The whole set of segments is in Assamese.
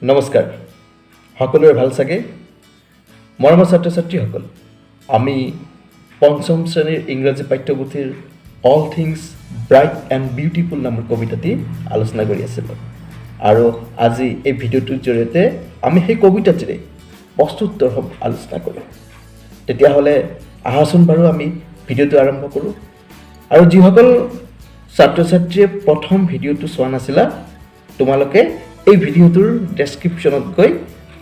নমস্কাৰ সকলোৰে ভাল চাগে মৰমৰ ছাত্ৰ ছাত্ৰীসকল আমি পঞ্চম শ্ৰেণীৰ ইংৰাজী পাঠ্যপুথিৰ all things bright and beautiful নামৰ কবিতাটি আলোচনা কৰি আছিলোঁ আৰু আজি এই ভিডিঅ'টোৰ জৰিয়তে আমি সেই কবিতাটিৰে প্ৰশ্নোত্তৰ আলোচনা কৰোঁ তেতিয়াহ'লে আহাচোন বাৰু আমি ভিডিঅ'টো আৰম্ভ কৰোঁ আৰু যিসকল ছাত্ৰ ছাত্ৰীয়ে প্ৰথম ভিডিঅ'টো চোৱা নাছিলা তোমালোকে এই ভিডিঅ'টোৰ ডেছক্ৰিপশ্যনত গৈ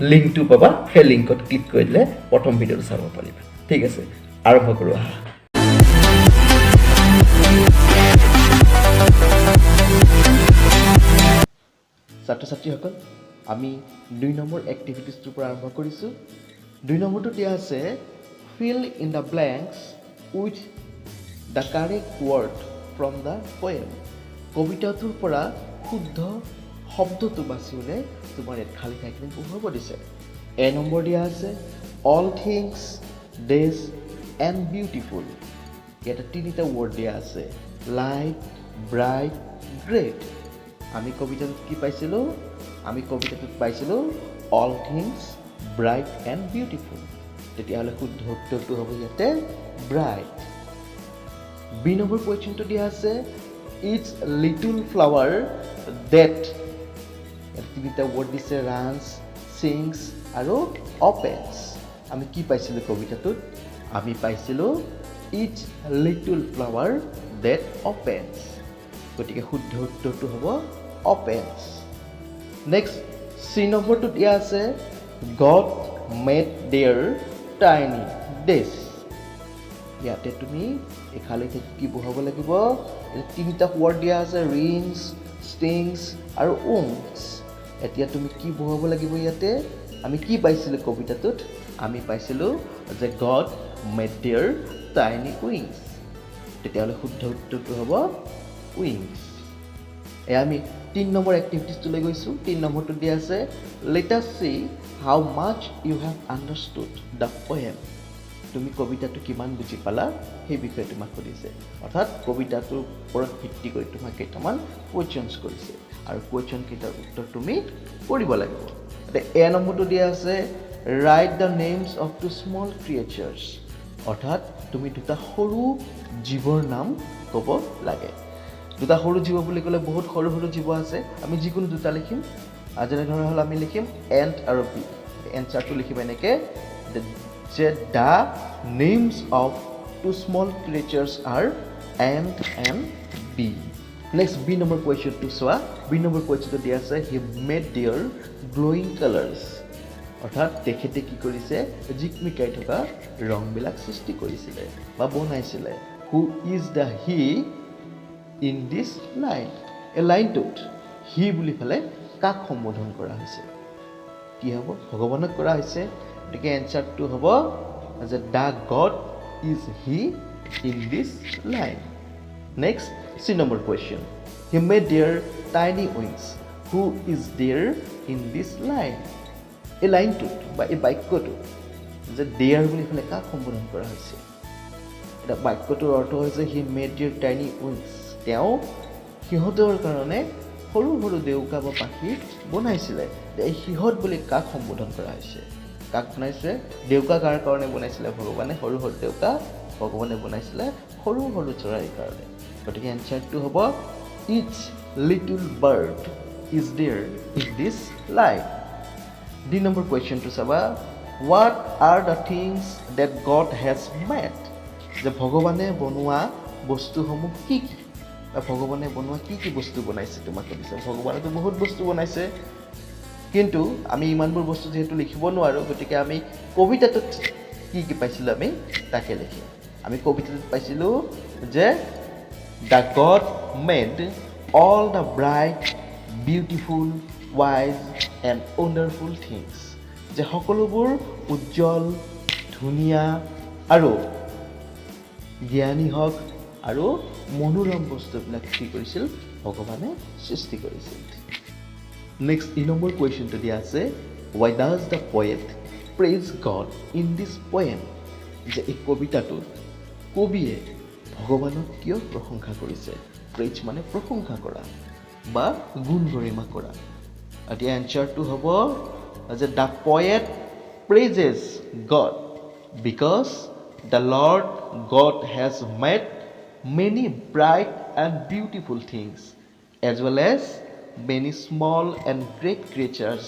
লিংকটো পাবা সেই লিংকত ক্লিক কৰিলে প্ৰথম ভিডিঅ'টো চাব পাৰিবা ঠিক আছে আৰম্ভ কৰোঁ আহা ছাত্ৰ ছাত্ৰীসকল আমি 2 নম্বৰ এক্টিভিটিজটোৰ পৰা আৰম্ভ কৰিছোঁ 2 নম্বৰটো দিয়া আছে fill in the blanks with the correct word from the poem কবিতাটোৰ পৰা শুদ্ধ শব্দটো বাছি উলিয়াই তোমাৰ ইয়াত খালী ঠাইখিনি পূৰাব দিছে এ নম্বৰ দিয়া আছে all things days and beautiful ইয়াতে তিনিটা ৱৰ্ড দিয়া আছে লাইট ব্ৰাইট গ্ৰেট আমি কবিতাটোত কি পাইছিলোঁ আমি কবিতাটোত পাইছিলোঁ all things bright and beautiful তেতিয়াহ'লে শুদ্ধ উত্তৰটো হ'ব ইয়াতে ব্ৰাইট বি নম্বৰ কুৱেশ্যনটো দিয়া আছে ইটছ লিটল ফ্লাৱাৰ ডেট তিনিটা ৱৰ্ড দিছে ৰানছ ছিংছ আৰু অপেনছ আমি কি পাইছিলোঁ কবিতাটোত আমি পাইছিলোঁ ইটছ লিটল ফ্লাৱাৰ ডেট অপেনছ গতিকে শুদ্ধ উত্তৰটো হ'ব অপেনছ নেক্সট চি নম্বৰটো দিয়া আছে গড মেড দেয়াৰ টাইনি ডেছ ইয়াতে তুমি এখালি থেকে কি বহাব লাগিব তিনিটা ৱৰ্ড দিয়া আছে ৰিংছ ষ্টিংছ আৰু উংছ এতিয়া তুমি কি বহাব লাগিব ইয়াতে আমি কি পাইছিলোঁ কবিতাটোত আমি পাইছিলোঁ যে God made their tiny wings তেতিয়াহ'লে শুদ্ধ উত্তৰটো হ'ব উইংছ এয়া আমি 3 নম্বৰ এক্টিভিটিজটোলৈ গৈছোঁ 3 নম্বৰটো দিয়া আছে let us see how much you have understood the poem তুমি কবিতাটো কিমান বুজি পালা সেই বিষয়ে তোমাক সুধিছে অৰ্থাৎ কবিতাটোৰ ওপৰত ভিত্তি কৰি তোমাক কেইটামান কুৱেশ্যনছ কৰিছে আৰু কুৱেশ্যন কেইটাৰ উত্তৰ তুমি কৰিব লাগিব এতিয়া এ নম্বৰটো দিয়া আছে write the names of two small creatures অৰ্থাৎ তুমি দুটা সৰু জীৱৰ নাম ক'ব লাগে দুটা সৰু জীৱ বুলি ক'লে বহুত সৰু সৰু জীৱ আছে আমি যিকোনো দুটা লিখিম যেনেধৰণে হ'ল আমি লিখিম এণ্ট আৰু বি এনচাৰটো লিখিম এনেকৈ যে the names of two small creatures are ant and bee next B নম্বৰ কুৱেশ্যনটো চোৱা বি নম্বৰ কুৱেশ্যনটো দিয়া আছে he made their glowing colours অৰ্থাৎ তেখেতে কি কৰিছে জিকমিকাই থকা ৰংবিলাক সৃষ্টি কৰিছিলে বা বনাইছিলে who is the he in this line এই লাইনটোত হি বুলি পেলে কাক সম্বোধন কৰা হৈছে কি হ'ব ভগৱানক কৰা হৈছে গতিকে এনচাৰটো হ'ব যে the God is he in this line next C number question he made their tiny wings who is there in this line এই লাইনটোত বা এই বাক্যটোত যে দেয়াৰ বুলি পেলাই কাক সম্বোধন কৰা হৈছে এটা বাক্যটোৰ অৰ্থ হৈছে he made their tiny wings তেওঁ সিহঁতৰ কাৰণে সৰু সৰু দেউকা বা পাখি বনাইছিলে এই সিহঁত বুলি কাক সম্বোধন কৰা হৈছে কাক বনাইছে দেউকা কাৰ কাৰণে বনাইছিলে ভগৱানে সৰু সৰু দেউকা ভগৱানে বনাইছিলে সৰু সৰু চৰাইৰ কাৰণে গতিকে এনচাৰটো হ'ব its little bird is there in this line D নম্বৰ কুৱেশ্যনটো চাবা what are the things that God has made যে ভগৱানে বনোৱা বস্তুসমূহ কি কি ভগৱানে বনোৱা কি কি বস্তু বনাইছে তোমাক সুধিছে ভগৱানেতো বহুত বস্তু বনাইছে কিন্তু আমি ইমানবোৰ বস্তু যিহেতু লিখিব নোৱাৰোঁ গতিকে আমি কবিতাটোত কি কি পাইছিলোঁ আমি তাকে লিখিম আমি কবিতাটোত পাইছিলোঁ যে the God made all the bright beautiful wise and wonderful things যে সকলোবোৰ উজ্জ্বল ধুনীয়া আৰু জ্ঞানী হওক আৰু মনোৰম বস্তুবিলাক কি কৰিছিল ভগৱানে সৃষ্টি কৰিছিল নেক্সট ই নম্বৰ কুৱেশ্যনটো দিয়া আছে Y does the poet praise god in this poem যে এই কবিতাটোত কবিয়ে ভগৱানক কিয় প্ৰশংসা কৰিছে প্ৰেজ মানে প্ৰশংসা কৰা বা গুণ গৰিমা কৰা এতিয়া এনচাৰটো হ'ব যে the poet praises God because the Lord God has made many bright and beautiful things as well as many small and great creatures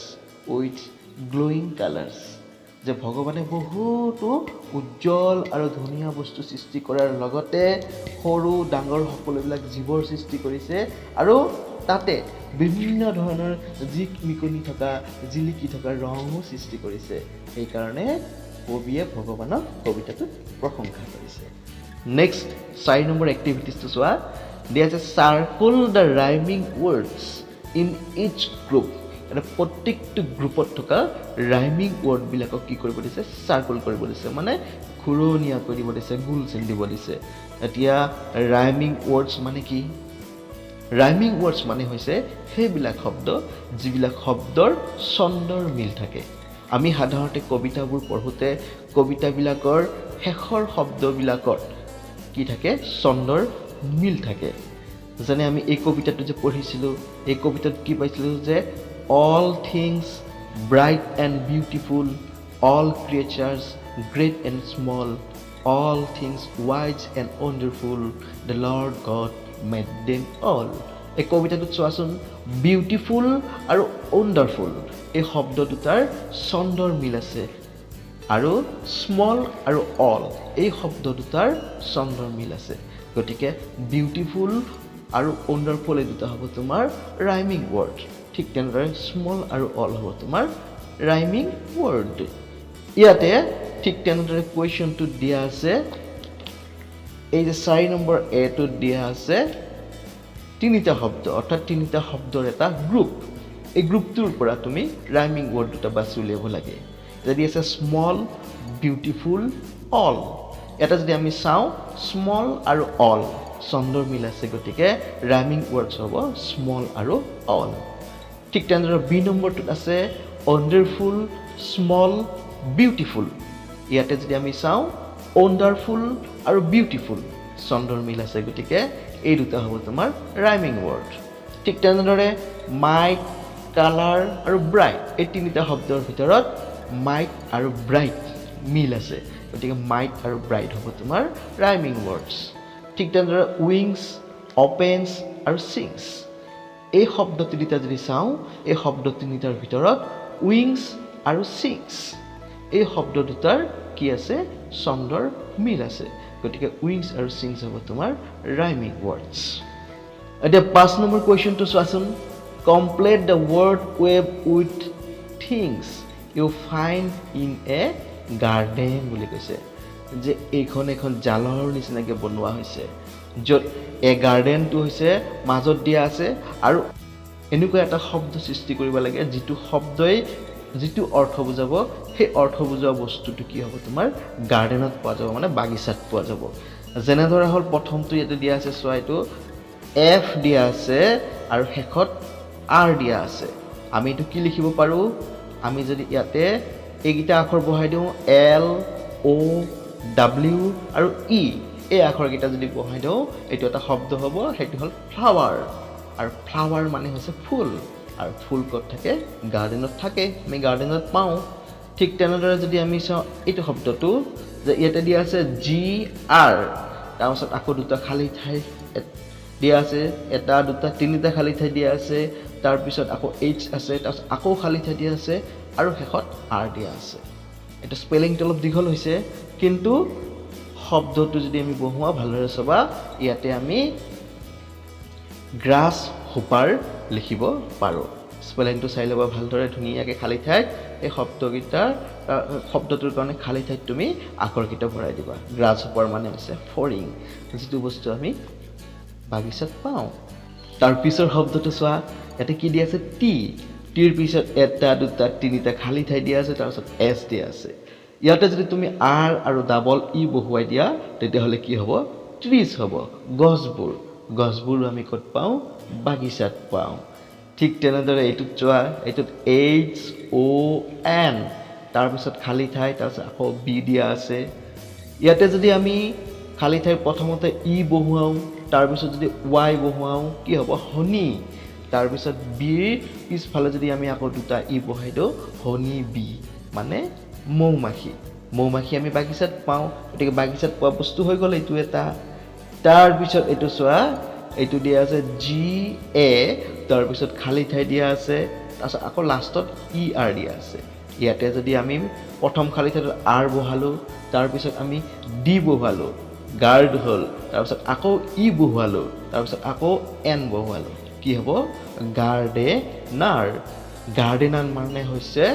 with glowing colors. যে ভগৱানে বহুতো উজ্জ্বল আৰু ধুনীয়া বস্তু সৃষ্টি কৰাৰ লগতে সৰু ডাঙৰ সকলোবিলাক জীৱৰ সৃষ্টি কৰিছে আৰু তাতে বিভিন্ন ধৰণৰ জিকমিকনি থকা জিলিকি থকা ৰঙো সৃষ্টি কৰিছে সেইকাৰণে কবিয়ে ভগৱানক কবিতাটোত প্ৰশংসা কৰিছে নেক্সট 4 নম্বৰ এক্টিভিটিজটো চোৱা দিয়া আছে circle the rhyming words in each group এটা প্ৰত্যেকটো গ্ৰুপত থকা ৰাইমিং ৱৰ্ডবিলাকক কি কৰিব দিছে সাৰ্কল কৰিব দিছে মানে ঘূৰণীয়া কৰিব দিছে গোল চিন দিব দিছে এতিয়া ৰাইমিং ৱৰ্ডছ মানে কি ৰাইমিং ৱৰ্ডছ মানে হৈছে সেইবিলাক শব্দ যিবিলাক শব্দৰ ছন্দৰ মিল থাকে আমি সাধাৰণতে কবিতাবোৰ পঢ়োতে কবিতাবিলাকৰ শেষৰ শব্দবিলাকৰ কি থাকে ছন্দৰ মিল থাকে যেনে আমি এই কবিতাটো যে পঢ়িছিলোঁ এই কবিতাত কি পাইছিলোঁ যে all things bright and beautiful all creatures great and small all things wise and wonderful the Lord God made them all এই কবিতাটোত চোৱাচোন বিউটিফুল আৰু ওণ্ডাৰফুল এই শব্দ দুটাৰ ছন্দৰ মিল আছে আৰু স্মল আৰু অল এই শব্দ দুটাৰ ছন্দৰ মিল আছে গতিকে বিউটিফুল আৰু ওণ্ডাৰফুল এই দুটা হ'ব তোমাৰ ৰাইমিং ৱৰ্ড ঠিক তেনেদৰে স্মল আৰু অল হ'ব তোমাৰ ৰাইমিং ৱৰ্ড ইয়াতে ঠিক তেনেদৰে কুৱেশ্যনটো দিয়া আছে এই যে 4 নম্বৰ এটোত দিয়া আছে তিনিটা শব্দ অৰ্থাৎ তিনিটা শব্দৰ এটা গ্ৰুপ এই গ্ৰুপটোৰ পৰা তুমি ৰাইমিং ৱৰ্ড দুটা বাছি উলিয়াব লাগে যদি আছে স্মল বিউটিফুল অল এটা যদি আমি চাওঁ স্মল আৰু অল ছন্দৰ মিল আছে গতিকে ৰাইমিং ৱৰ্ডছ হ'ব স্মল আৰু অল ঠিক তেনেদৰে বি নম্বৰটোত আছে ওণ্ডাৰফুল স্মল বিউটিফুল ইয়াতে যদি আমি চাওঁ ওণ্ডাৰফুল আৰু বিউটিফুল ছন্দৰ মিল আছে গতিকে এই দুটা হ'ব তোমাৰ ৰাইমিং ৱৰ্ড ঠিক তেনেদৰে মাইট কালাৰ আৰু ব্ৰাইট এই তিনিটা শব্দৰ ভিতৰত মাইট আৰু ব্ৰাইট মিল আছে গতিকে মাইট আৰু ব্ৰাইট হ'ব তোমাৰ ৰাইমিং ৱৰ্ডছ ঠিক তেনেদৰে উইংছ অপেন্স আৰু চিংছ এই শব্দ তিনিটা যদি চাওঁ এই শব্দ তিনিটাৰ ভিতৰত উইংছ আৰু চিংছ এই শব্দ দুটাৰ কি আছে ছন্দৰ মিল আছে গতিকে উইংছ আৰু চিংছ হ'ব তোমাৰ ৰাইমিং ৱৰ্ডছ এতিয়া 5 নম্বৰ কুৱেশ্যনটো চোৱাচোন complete the word web with things you find in a garden বুলি কৈছে যে এইখন এখন জালৰ নিচিনাকৈ বনোৱা হৈছে য'ত এ গাৰ্ডেনটো হৈছে মাজত দিয়া আছে আৰু এনেকুৱা এটা শব্দ সৃষ্টি কৰিব লাগে যিটো শব্দই যিটো অৰ্থ বুজাব সেই অৰ্থ বুজোৱা বস্তুটো কি হ'ব তোমাৰ গাৰ্ডেনত পোৱা যাব মানে বাগিচাত পোৱা যাব যেনে ধৰা হ'ল প্ৰথমটো ইয়াতে দিয়া আছে চোৱা এইটো এফ দিয়া আছে আৰু শেষত আৰ দিয়া আছে আমি এইটো কি লিখিব পাৰোঁ আমি যদি ইয়াতে এইকেইটা আখৰ বহাই দিওঁ এল অ' ডাব্লিউ আৰু ই এই আখৰকেইটা যদি বহাই দিওঁ এইটো এটা শব্দ হ'ব সেইটো হ'ল ফ্লাৱাৰ আৰু ফ্লাৱাৰ মানে হৈছে ফুল আৰু ফুল ক'ত থাকে গাৰ্ডেনত থাকে আমি গাৰ্ডেনত পাওঁ ঠিক তেনেদৰে যদি আমি চাওঁ এইটো শব্দটো যে ইয়াতে দিয়া আছে জি আৰ তাৰপিছত আকৌ দুটা খালী ঠাই দিয়া আছে এটা দুটা তিনিটা খালী ঠাই দিয়া আছে তাৰপিছত আকৌ এইচ আছে তাৰপিছত আকৌ খালী ঠাই দিয়া আছে আৰু শেষত আৰ দিয়া আছে এটা স্পেলিংটো অলপ দীঘল হৈছে কিন্তু শব্দটো যদি আমি বহুৱা ভালদৰে চাবা ইয়াতে আমি গ্ৰাছ হোপাৰ লিখিব পাৰোঁ স্পেলিংটো চাই ল'বা ভালদৰে ধুনীয়াকৈ খালী ঠাইত এই শব্দটোৰ কাৰণে খালী ঠাইত তুমি আখৰকেইটা ভৰাই দিবা গ্ৰাছ হোপাৰ মানে হৈছে ফৰিং যিটো বস্তু আমি বাগিচাত পাওঁ তাৰ পিছৰ শব্দটো চোৱা ইয়াতে কি দিয়া আছে টিৰ পিছত এটা দুটা তিনিটা খালী ঠাই দিয়া আছে তাৰপিছত এছ দিয়া আছে ইয়াতে যদি তুমি আৰ আৰু ডাবল ই বহুৱাই দিয়া তেতিয়াহ'লে কি হ'ব ট্ৰিজ হ'ব গছবোৰ আমি ক'ত পাওঁ বাগিচাত পাওঁ ঠিক তেনেদৰে এইটোত চোৱা এইটোত এইচ অ' এন তাৰপিছত খালী ঠাই তাৰপিছত আকৌ বি দিয়া আছে ইয়াতে যদি আমি খালী ঠাই প্ৰথমতে ই বহুৱাওঁ তাৰপিছত যদি ৱাই বহুৱাওঁ কি হ'ব হনি তাৰপিছত বিৰ পিছফালে যদি আমি আকৌ দুটা ই বহাই দিওঁ হনি বি মানে মৌমাখি মৌমাখি আমি বাগিচাত পাওঁ গতিকে বাগিচাত পোৱা বস্তু হৈ গ'ল এইটো এটা তাৰপিছত এইটো চোৱা এইটো দিয়া আছে জি এ তাৰপিছত খালী ঠাই দিয়া আছে তাৰপিছত আকৌ লাষ্টত ই আৰ দিয়া আছে ইয়াতে যদি আমি প্ৰথম খালী ঠাইত আৰ বহালোঁ তাৰপিছত আমি ডি বহালোঁ গাৰ্ড হ'ল তাৰপিছত আকৌ ই বহুৱালোঁ তাৰপিছত আকৌ এন বহুৱালোঁ কি হ'ব গাৰ্ডেনাৰ গাৰ্ডেনাৰ মানে হৈছে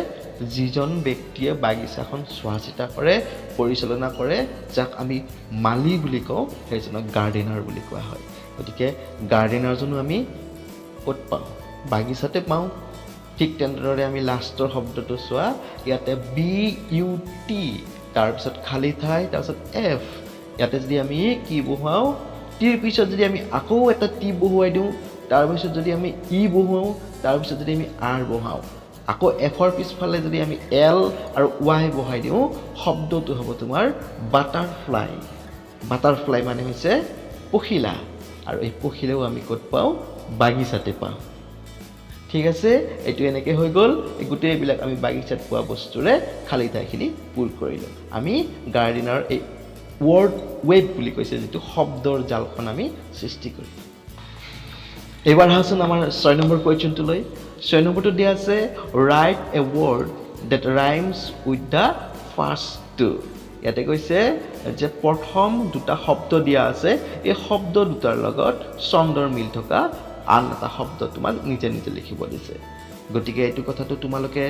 যিজন ব্যক্তিয়ে বাগিচাখন চোৱা চিতা কৰে পৰিচালনা কৰে যাক আমি মালি বুলি কওঁ সেইজনক গাৰ্ডেনাৰ বুলি কোৱা হয় গতিকে গাৰ্ডেনাৰজনো আমি ক'ত পাওঁ বাগিচাতে পাওঁ ঠিক তেনেদৰে আমি লাষ্টৰ শব্দটো চোৱা ইয়াতে বি ইউ টি তাৰপিছত খালী ঠাই তাৰপিছত এফ ইয়াতে যদি আমি কি বহুৱাওঁ টিৰ পিছত যদি আমি আকৌ এটা টি বহুৱাই দিওঁ তাৰপিছত যদি আমি ই বহুৱাওঁ তাৰপিছত যদি আমি আৰ বহাওঁ আকৌ এফৰ পিছফালে যদি আমি এল আৰু ৱাই বহাই দিওঁ শব্দটো হ'ব তোমাৰ বাটাৰফ্লাই বাটাৰফ্লাই মানে হৈছে পখিলা আৰু এই পখিলাও আমি ক'ত পাওঁ বাগিচাতে পাওঁ ঠিক আছে এইটো এনেকৈ হৈ গ'ল এই গোটেইবিলাক আমি বাগিচাত পোৱা বস্তুৰে খালী ঠাইখিনি পূৰ কৰিলোঁ আমি গাৰ্ডেনাৰ এই ৱৰ্ড ৱেব বুলি কৈছে যিটো শব্দৰ জালখন আমি সৃষ্টি কৰিলোঁ এইবাৰ আহাচোন আমাৰ 6 নম্বৰ কুৱেশ্যনটোলৈ 6 নম্বৰটো দিয়া আছে write a word that rhymes with the first two ইয়াতে কৈছে যে প্ৰথম দুটা শব্দ দিয়া আছে এই শব্দ দুটাৰ লগত ছন্দৰ মিল থকা আন এটা শব্দ তোমাক নিজে নিজে লিখিব দিছে গতিকে এইটো কথাটো তোমালোকে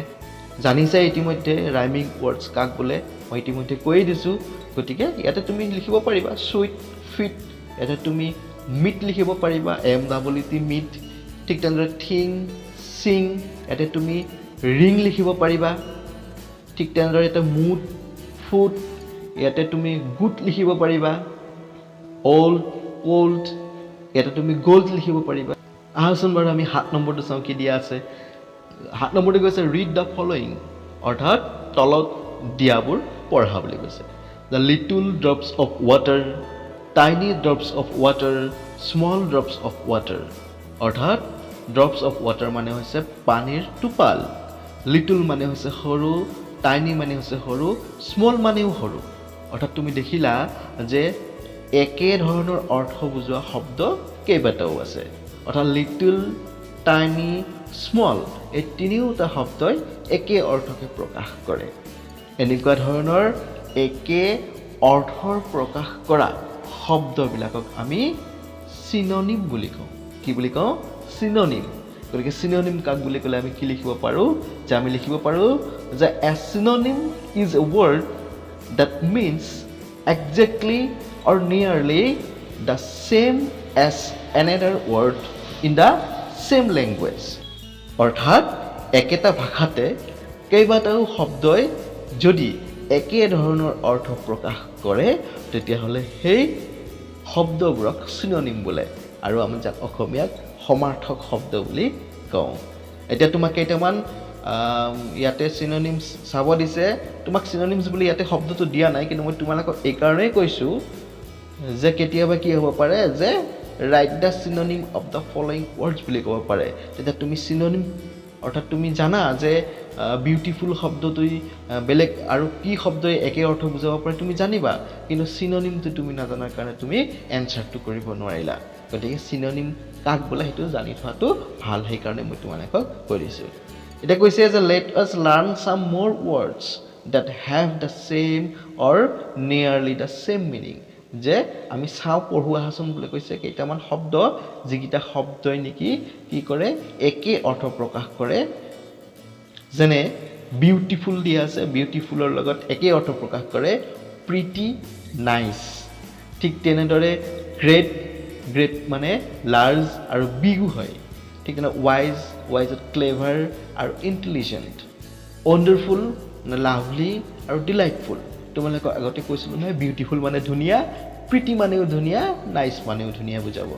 জানিছে ইতিমধ্যে ৰাইমিং ৱৰ্ডছ কাক বোলে মই ইতিমধ্যে কৈয়ে দিছোঁ গতিকে ইয়াতে তুমি লিখিব পাৰিবা সুইট ফিট ইয়াতে তুমি মিট লিখিব পাৰিবা MWT মিট ঠিক তেনেদৰে থিং সিং ইয়াতে তুমি ৰিং লিখিব পাৰিবা ঠিক তেনেদৰে ইয়াতে মুড ফুড ইয়াতে তুমি গুড লিখিব পাৰিবা অল্ড ওল্ড ইয়াতে তুমি গোল্ড লিখিব পাৰিবা আহাচোন বাৰু আমি 7 নম্বৰটো চাওঁ কি দিয়া আছে 7 নম্বৰটো কৈছে ৰিড দ্য ফলোয়িং অৰ্থাৎ তলত দিয়াবোৰ পঢ়া বুলি কৈছে the little drops of water tiny drops of water small drops of water অৰ্থাৎ ড্ৰপছ অফ ৱাটাৰ মানে হৈছে পানীৰ টোপাল লিটল মানে হৈছে সৰু টাইনি মানে হৈছে সৰু স্মল মানেও সৰু অৰ্থাৎ তুমি দেখিলা যে একে ধৰণৰ অৰ্থ বুজোৱা শব্দ কেইবাটাও আছে অৰ্থাৎ লিটল টাইনি স্মল এই তিনিওটা শব্দই একে অৰ্থকে প্ৰকাশ কৰে এনেকুৱা ধৰণৰ একে অৰ্থৰ প্ৰকাশ কৰা শব্দবিলাকক আমি চিননিম বুলি কওঁ কি বুলি কওঁ চিননিম গতিকে চিননিম কাক বুলি ক'লে আমি কি লিখিব পাৰোঁ যে আমি লিখিব পাৰোঁ যে a synonym is a word that means exactly or nearly the same as another word in the same language অৰ্থাৎ একেটা ভাষাতে কেইবাটাও শব্দই যদি একে ধৰণৰ অৰ্থ প্ৰকাশ কৰে তেতিয়াহ'লে সেই শব্দবোৰক চিননিম বোলে আৰু আমি যাক অসমীয়াত সমাৰ্থক শব্দ বুলি কওঁ এতিয়া তোমাক কেইটামান ইয়াতে চিননিমছ চাব দিছে তোমাক চিননিমছ বুলি ইয়াতে শব্দটো দিয়া নাই কিন্তু মই তোমালোকক এই কাৰণেই কৈছোঁ যে কেতিয়াবা কি হ'ব পাৰে যে write the synonym of the following words বুলি ক'ব পাৰে তেতিয়া তুমি চিননিম অৰ্থাৎ তুমি জানা যে বিউটিফুল শব্দটোই বেলেগ আৰু কি শব্দই একে অৰ্থ বুজাব পাৰে তুমি জানিবা কিন্তু চিননিমটো তুমি নাজানাৰ কাৰণে তুমি এনচাৰটো কৰিব নোৱাৰিলা গতিকে চিননিম কাক বোলে সেইটো জানি থোৱাটো ভাল সেইকাৰণে মই তোমালোকক কৈ দিছোঁ এতিয়া কৈছে যে let us learn some more words that have the same or nearly the same meaning যে আমি চাওঁ পঢ়োৱা আহাচোন বুলি কৈছে কেইটামান শব্দ যিকেইটা শব্দই নেকি কি কৰে একে অৰ্থ প্ৰকাশ কৰে যেনে বিউটিফুল দিয়া আছে বিউটিফুলৰ লগত একে অৰ্থ প্ৰকাশ কৰে প্ৰিটি নাইচ ঠিক তেনেদৰে গ্ৰেট গ্ৰেট মানে লাৰ্জ আৰু বিগু হয় ঠিক তেনে ৱাইজত ক্লেভাৰ আৰু ইণ্টেলিজেণ্ট ৱণ্ডাৰফুল মানে লাভলি আৰু ডিলাইটফুল তোমালোকক আগতে কৈছিলোঁ নহয় বিউটিফুল মানে ধুনীয়া প্ৰিটি মানেও ধুনীয়া নাইচ মানেও ধুনীয়া বুজাব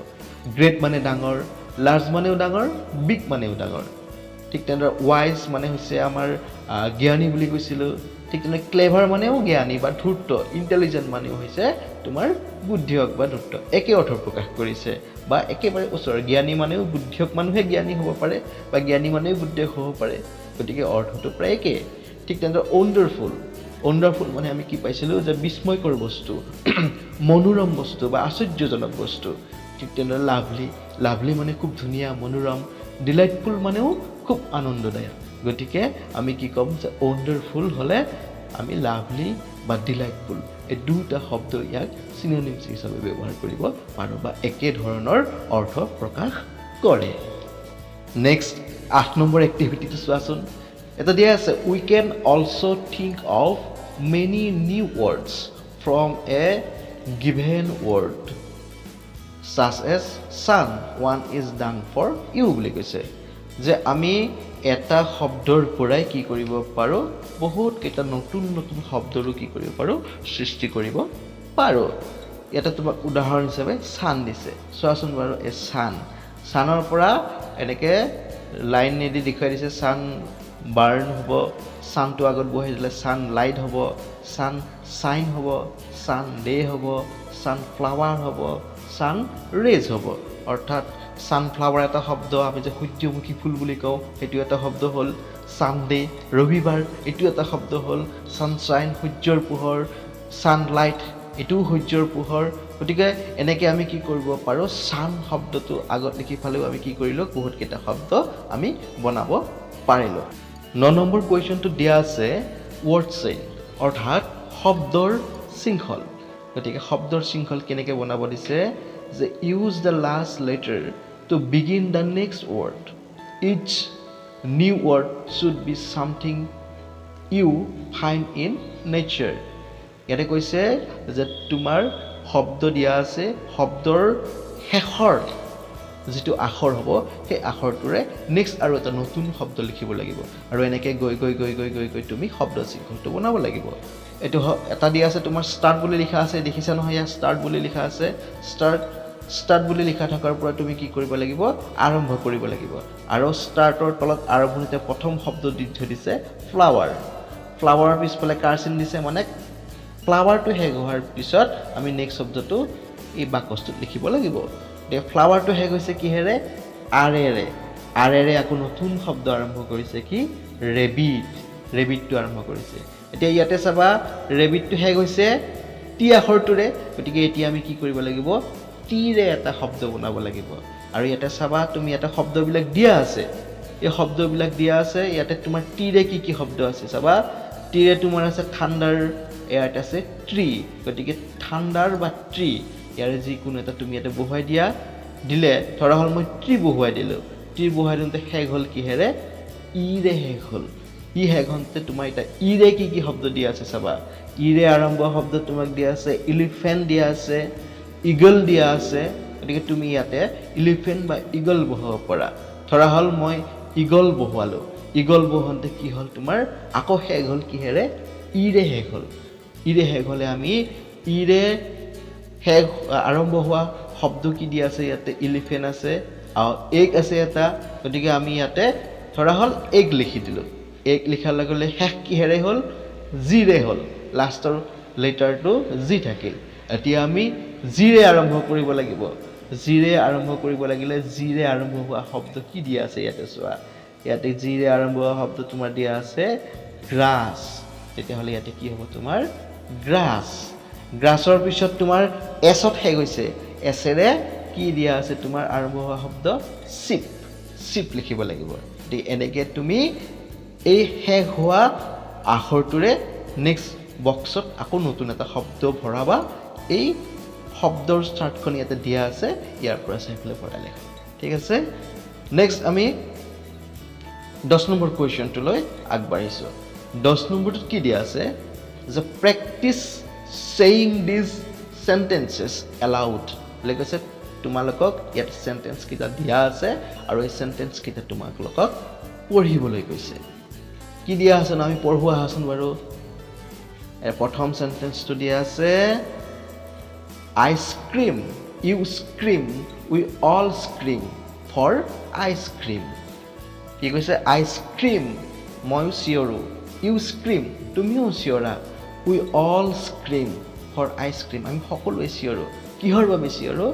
গ্ৰেট মানে ডাঙৰ লাৰ্জ মানেও ডাঙৰ বিগ মানেও ডাঙৰ ঠিক তেনেদৰে ৱাইজ মানে হৈছে আমাৰ জ্ঞানী বুলি কৈছিলোঁ ঠিক তেনে ক্লেভাৰ মানেও জ্ঞানী বা ধূৰ্ত ইণ্টেলিজেণ্ট মানেও হৈছে তোমাৰ বুদ্ধিয়ক বা ধূৰ্ত একে অৰ্থ প্ৰকাশ কৰিছে বা একেবাৰে ওচৰ জ্ঞানী মানেও বুদ্ধিয়ক মানুহে জ্ঞানী হ'ব পাৰে বা জ্ঞানী মানেও বুদ্ধিয়ক হ'ব পাৰে গতিকে অৰ্থটো প্ৰায় একে ঠিক তেনেদৰে ৱণ্ডাৰফুল মানে আমি কি পাইছিলোঁ যে বিস্ময়কৰ বস্তু মনোৰম বস্তু বা আশ্চৰ্যজনক বস্তু ঠিক তেনেদৰে লাভলি মানে খুব ধুনীয়া মনোৰম ডিলাইটফুল মানেও খুব আনন্দদায়ক গতিকে আমি কি ক'ম যে ৱণ্ডাৰফুল হ'লে আমি লাভলি বা ডিলাইটফুল এই দুটা শব্দ ইয়াক চিনোনিমছ হিচাপে ব্যৱহাৰ কৰিব পাৰোঁ বা একে ধৰণৰ অৰ্থ প্ৰকাশ কৰে নেক্সট 8 নম্বৰ এক্টিভিটিটো চোৱাচোন এটা দিয়া আছে we can also' think of many new words from a given word such as son one is done for you বুলি কৈছে যে আমি এটা শব্দৰ পৰাই কি কৰিব পাৰোঁ বহুত কেইটা নতুন শব্দৰো কি কৰিব পাৰোঁ সৃষ্টি কৰিব পাৰোঁ এটা তোমাক উদাহৰণ হিচাপে সান দিছে চোৱাচোন বাৰু এই সানৰ পৰা এনেকৈ লাইন নিদি দেখুৱাই দিছে সান বাৰ্ণ হ'ব সানটো আগত বহাই দিলে সান লাইট হ'ব সান চাইন হ'ব সান ডে হ'ব সান ফ্লাৱাৰ হ'ব সান ৰেজ হ'ব অৰ্থাৎ সানফ্লাৱাৰ এটা শব্দ আমি যে সূৰ্যমুখী ফুল বুলি কওঁ সেইটো এটা শব্দ হ'ল সানডে ৰবিবাৰ এইটো এটা শব্দ হ'ল ছানশ্বাইন সূৰ্যৰ পোহৰ ছানলাইট এইটোও সূৰ্যৰ পোহৰ গতিকে এনেকৈ আমি কি কৰিব পাৰোঁ সান শব্দটো আগত লিখি ফালেও আমি কি কৰিলোঁ বহুতকেইটা শব্দ আমি বনাব পাৰিলোঁ 9 নম্বৰ কুৱেশ্যনটো দিয়া আছে ৱৰ্ড চেইন অৰ্থাৎ শব্দৰ শৃংখল গতিকে শব্দৰ শৃংখল কেনেকৈ বনাব দিছে যে use the last letter to begin the next word each new word should be something you find in nature ইয়াতে কৈছে যে তোমাৰ শব্দ দিয়া আছে শব্দৰ শেষৰ যিটো আখৰ হ'ব সেই আখৰটোৰে নেক্সট আৰু এটা নতুন শব্দ লিখিব লাগিব আৰু এনেকৈ গৈ তুমি শব্দ শৃংখলটো বনাব লাগিব এইটো এটা দিয়া আছে তোমাৰ ষ্টাৰ্ট বুলি লিখা আছে দেখিছা নহয় ইয়াত ষ্টাৰ্ট বুলি লিখা আছে ষ্টাৰ্ট বুলি লিখা থকাৰ পৰা তুমি কি কৰিব লাগিব আৰম্ভ কৰিব লাগিব আৰু ষ্টাৰ্টৰ তলত আৰম্ভণিতে প্ৰথম শব্দ দি থৈ দিছে ফ্লাৱাৰৰ পিছফালে কাৰ চিন দিছে মানে ফ্লাৱাৰটো শেষ হোৱাৰ পিছত আমি নেক্সট শব্দটো এই বাকচটোত লিখিব লাগিব এতিয়া ফ্লাৱাৰটো শেষ হৈছে কিহেৰে আৰেৰে আকৌ নতুন শব্দ আৰম্ভ কৰিছে কি ৰেবিটটো আৰম্ভ কৰিছে এতিয়া ইয়াতে চাবা ৰেবিটটো শেষ হৈছে টি আখৰটোৰে গতিকে এতিয়া আমি কি কৰিব লাগিব টিৰে এটা শব্দ বনাব লাগিব আৰু ইয়াতে চাবা তুমি এটা শব্দবিলাক দিয়া আছে এই শব্দবিলাক দিয়া আছে ইয়াতে তোমাৰ টিৰে কি শব্দ আছে চাবা টিৰে তোমাৰ আছে থাণ্ডাৰ ইয়াত আছে ট্ৰি গতিকে থাণ্ডাৰ বা ট্ৰি ইয়াৰে যিকোনো এটা তুমি ইয়াতে বহুৱাই দিলে ধৰা হ'ল মই ট্ৰি বহুৱাই দিলোঁ ট্ৰি বহুৱাই দিওঁতে শেষ হ'ল কিহেৰে ইৰে শেষ হ'ল ই শেষ হওঁতে তোমাৰ এতিয়া ইৰে কি শব্দ দিয়া আছে চাবা ইৰে আৰম্ভ শব্দ তোমাক দিয়া আছে এলিফেণ্ট দিয়া আছে ইগল দিয়া আছে গতিকে তুমি ইয়াতে এলিফেণ্ট বা ইগল বহুৱাব পৰা ধৰা হ'ল মই ইগল বহুৱালোঁ ইগল বহুৱাওঁতে কি হ'ল তোমাৰ আকৌ শেষ হ'ল কিহেৰে ইৰে শেষ হ'ল ইৰে শেষ হ'লে আমি ইৰে শেষ আৰম্ভ হোৱা শব্দ কি দিয়া আছে ইয়াতে এলিফেণ্ট আছে আৰু এগ আছে এটা গতিকে আমি ইয়াতে ধৰা হ'ল এগ লিখি দিলোঁ এগ লিখাৰ লগে লগে শেষ কিহেৰে হ'ল জিৰে হ'ল লাষ্টৰ লেটাৰটো জি থাকিল এতিয়া আমি জিৰে আৰম্ভ কৰিব লাগিব জিৰে আৰম্ভ কৰিব লাগিলে জিৰে আৰম্ভ হোৱা শব্দ কি দিয়া আছে ইয়াতে চোৱা ইয়াতে জিৰে আৰম্ভ হোৱা শব্দ তোমাৰ দিয়া আছে গ্ৰাছ তেতিয়াহ'লে ইয়াতে কি হ'ব তোমাৰ গ্ৰাছৰ পিছত তোমাৰ এছত শেষ হৈছে এছেৰে কি দিয়া আছে তোমাৰ আৰম্ভ হোৱা শব্দ চিপ লিখিব লাগিব গতিকে এনেকৈ তুমি এই শেষ হোৱা আখৰটোৰে নেক্সট বক্সত আকৌ নতুন এটা শব্দ ভৰাবা এই শব্দৰ ষ্টাৰ্টখন ইয়াতে দিয়া আছে ইয়াৰ পৰা চাই পেলাই ভৰাই লেখা ঠিক আছে নেক্সট আমি 10 নম্বৰ কুৱেশ্যনটোলৈ আগবাঢ়িছোঁ 10 নম্বৰটোত কি দিয়া আছে যে practice saying these sentences aloud বুলি কৈছে তোমালোকক ইয়াত চেণ্টেন্স কেইটা দিয়া আছে আৰু এই চেণ্টেন্স কেইটা তোমালোকক পঢ়িবলৈ কৈছে কি দিয়া আছে না আমি পঢ়োৱা আছোন বাৰু প্ৰথম চেণ্টেন্সটো দিয়া আছে I scream you scream we all scream for ice cream কি কৈছে I scream মই চিঞৰো ইউ স্ক্ৰীম তুমিও চিঞৰা উই অল স্ক্ৰীম ফৰ আইচক্ৰীম আমি সকলোৱে চিঞৰো কিহৰ বাবে চিঞৰো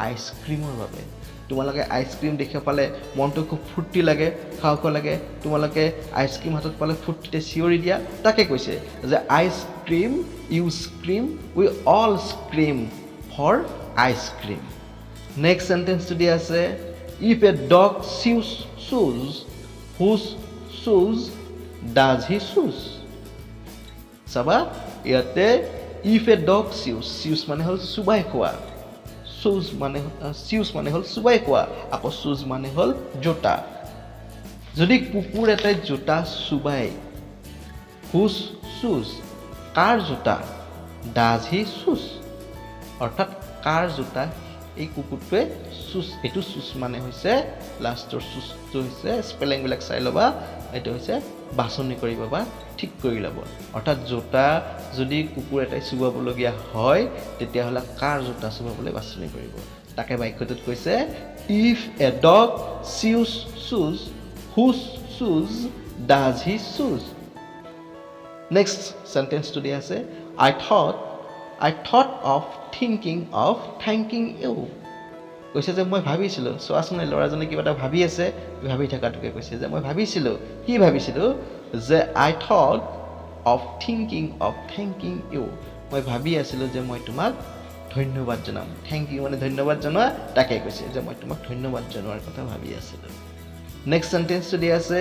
আইচক্ৰীমৰ বাবে তোমালোকে আইচক্ৰীম দেখি পালে মনটো খুব ফূৰ্তি লাগে খাওঁ লাগে তোমালোকে আইচক্ৰীম হাতত পালে ফূৰ্তিতে চিঞৰি দিয়া তাকে কৈছে যে ice cream you scream we all scream for ice cream next সেন্টেন্সটো দিয়া আছে ইফ এ ডগ চিউজ হুজ shoes does he choose চাবা ইয়াতে if a dog choose মানে হল চুবাই খোৱা shoes মানে হল চুবাই খোৱা আকৌ shoes মানে হল জোতা যদি কুকুৰ এটাই জোতা চুবাই whose shoes কাৰ জোতা does he choose অৰ্থাৎ কাৰ জোতা এই কুকুৰটোৱে চুজ এটো চুজ মানে হৈছে লাষ্টৰ চুজটো হৈছে স্পেলিং বিলাক চাই লবা এটো হৈছে বাছনি কৰিব বা ঠিক কৰি লব অৰ্থাৎ জোতা যদি কুকুৰ এটাই চুবাবলগীয়া হয় তেতিয়া হলা কাৰ জোতা চুবাবলৈ বাছনি কৰিব তাকে বাক্যটোত কৈছে if a dog chews shoes whose shoes does he choose next sentence to দিয়া আছে I thought of thanking you কৈছে যে মই ভাবিছিলো সোৱাসনে লৰাজনে কিবা এটা ভাবি আছে ভাবি থাকাটোকে কৈছে যে মই ভাবিছিলো কি ভাবিছিলো যে I thought of thanking you মই ভাবি আছিলো যে মই তোমাক ধন্যবাদ জনাম থ্যাংক ইউ মানে ধন্যবাদ জনোৱা তাকে কৈছে যে মই তোমাক ধন্যবাদ জনোৱাৰ কথা ভাবি আছিলো নেক্সট সেন্টেন্সটো দিয়া আছে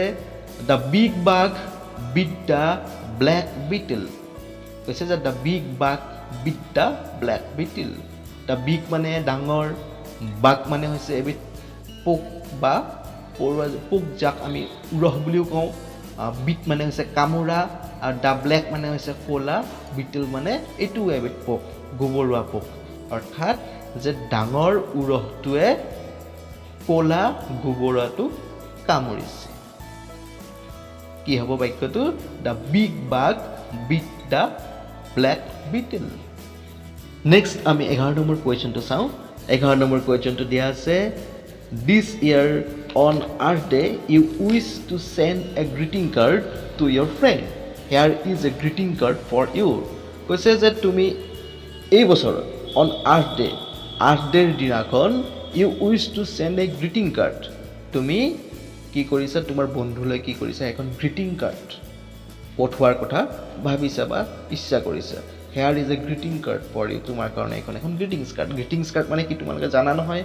the big bug beat the black beetle কৈছে যে the big bug beat the black beetle the big মানে ডাঙৰ বাগ মানে হৈছে এবিধ পোক বা পৰুৱা পোক যাক আমি উৰহ বুলিও কওঁ বিট মানে হৈছে কামোৰা আৰু দা ব্লেক মানে হৈছে কোলা বিটল মানে এটো এবিধ পোক গোবৰুৱা পোক অৰ্থাৎ যে ডাঙৰ উৰহটোৱে কোলা গোবৰুৱাটো কামুৰিছে কি হ'ব বাক্যটো দা বিগ বাগ বিট দা ব্লেক বিটল নেক্সট আমি 11 নম্বৰ কোৱেশ্চনটো চাওঁ 11 নম্বৰ কোৱেশ্চনটো দিয়া আছে this year on earth day you wish to send a greeting card to your friend here is a greeting card for you কৈছে যে তুমি এই বছৰ on earth day দিনাখন you wish to send a greeting card তুমি কি কৰিছা তোমাৰ বন্ধুলৈ কি কৰিছা এখন greeting card পঠোৱাৰ কথা ভাবিছা বা ইচ্ছা কৰিছা here is a greeting card for you তোমাৰ কাৰণে এখন greetings card মানে কি তোমালোকে জানা নহয়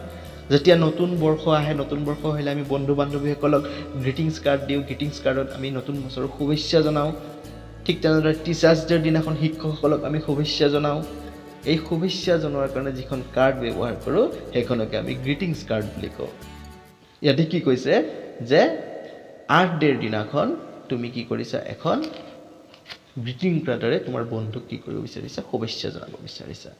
যেতিয়া নতুন বৰ্ষ আহে নতুন বৰ্ষ হলে আমি বন্ধু বান্ধৱীসকলক greetings card দিও greetings cardত আমি নতুন বছৰৰ শুভেচ্ছা জনাও ঠিক তেনেদৰে টিচাৰ্ছ ডে দিনাখন শিক্ষকসকলক আমি শুভেচ্ছা জনাও এই শুভেচ্ছা জনোৱাৰ কাৰণে যিখন কাৰ্ড ব্যৱহাৰ কৰো সেইখনকে আমি greetings card বুলি কওঁ ইয়াতে কি কৈছে যে আৰ্ট ডে দিনাখন তুমি কি কৰিছা এখন গ্ৰিটিং কাৰ্ডৰে তোমাৰ বন্ধুক কি কৰিব বিচাৰিছা শুভেচ্ছা জনাব বিচাৰিছা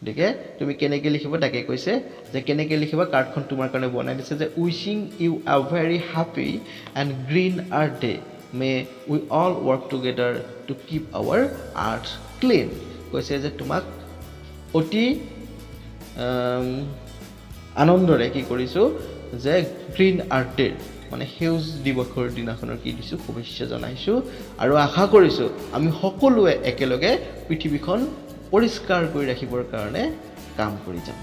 দেখে তুমি কেনেকৈ লিখিবা তাকে কৈছে যে কেনেকৈ লিখিবা কাৰ্ডখন তোমাৰ কাৰণে বনাই দিছে যে wishing you a very happy and green earth day may we all work together to keep our earth clean কৈছে যে তোমাক অতি আনন্দৰে কি কৰিছো যে গ্ৰীণ আৰ্ট ডে মানে সেউজ দিৱসৰ দিনাখনৰ কি দিছো শুভেচ্ছা জনাইছো আৰু আশা কৰিছো আমি সকলোৱে একেলগে পৃথিৱীখন পৰিষ্কাৰ কৰি ৰাখিবৰ কাৰণে কাম কৰি যাম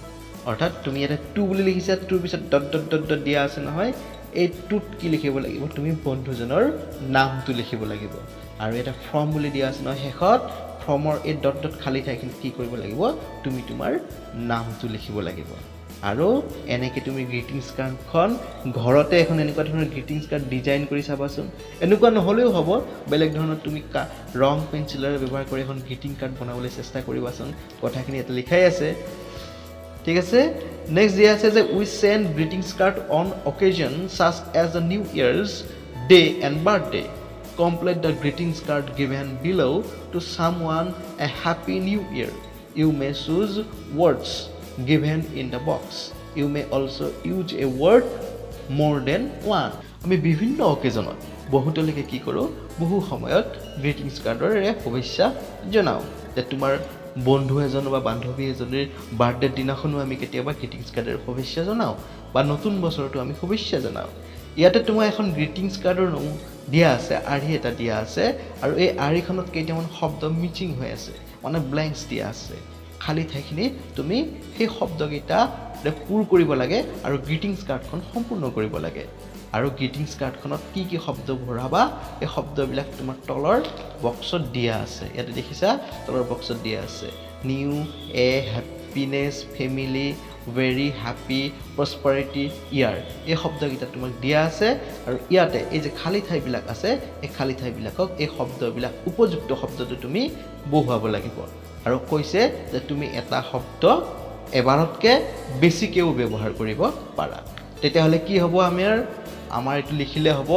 অৰ্থাৎ তুমি এটা টু বুলি লিখিছা টুৰ পিছত ডট ডট ডট ডট দিয়া আছে নহয় এই টুত কি লিখিব লাগিব তুমি বন্ধুজনৰ নামটো লিখিব লাগিব আৰু এটা ফ্ৰম বুলি দিয়া আছে নহয় শেষত ফ্ৰমৰ এই ডট ডট খালি ঠাইখিনি কি কৰিব লাগিব তুমি তোমাৰ নামটো লিখিব লাগিব আৰু এনেকৈ তুমি গ্ৰিটিংছ কাৰ্ডখন ঘৰতে এখন এনেকুৱা ধৰণৰ গ্ৰিটিংছ কাৰ্ড ডিজাইন কৰি চাবাচোন এনেকুৱা নহলেও হ'ব বেলেগ ধৰণৰ তুমি ৰং পেন্সিলেৰে ব্যৱহাৰ কৰি এখন গ্ৰিটিং কাৰ্ড বনাবলৈ চেষ্টা কৰিবাচোন কথাখিনি এটা লিখাই আছে ঠিক আছে নেক্সট দিয়া আছে যে we send greetings card on occasion such as the new year's day and birthday complete the greetings card given below to someone a happy new year you may choose words given in the box you may also use a word more than one আমি বিভিন্ন অকেজনত বহুতলৈকে কি কৰো বহু সময়ত গ্ৰিটিংছ কাৰ্ডৰে শুভেচ্ছা জনাও যে তোমাৰ বন্ধু এজন বা বান্ধৱী এজনৰ বাৰ্থডে দিনাখনো আমি কেতিয়াবা গ্ৰিটিংছ কাৰ্ডৰ শুভেচ্ছা জনাও বা নতুন বছৰটো আমি শুভেচ্ছা জনাও ইয়াতে তোমাৰ এখন গ্ৰিটিংছ কাৰ্ডৰ দিয়া আছে আৰি এটা দিয়া আছে আৰু এই আৰিখনত কেইটামান শব্দ মিচিং হৈ আছে মানে ব্ল্যাঙ্কস দিয়া আছে খালি ঠাইখিনি তুমি সেই শব্দকেইটা পূৰ কৰিব লাগে আৰু গ্ৰিটিংছ কাৰ্ডখন সম্পূৰ্ণ কৰিব লাগে আৰু গ্ৰিটিংছ কাৰ্ডখনত কি কি শব্দ ভৰাবা এই শব্দবিলাক তোমাৰ তলৰ বক্সত দিয়া আছে ইয়াতে দেখিছা তলৰ বক্সত দিয়া আছে new year happiness family very happy prosperity year এই শব্দকেইটা তোমাক দিয়া আছে আৰু ইয়াতে এই যে খালি ঠাইবিলাক আছে এই খালি ঠাইবিলাকক এই শব্দবিলাক উপযুক্ত শব্দটো তুমি বহুৱাব লাগিব আৰু কৈছে যে তুমি এটা শব্দ এবাৰতকৈ বেছিকেও ব্যৱহাৰ কৰিব পাৰা তেতিয়াহ'লে কি হ'ব আমাৰ এইটো লিখিলে হ'ব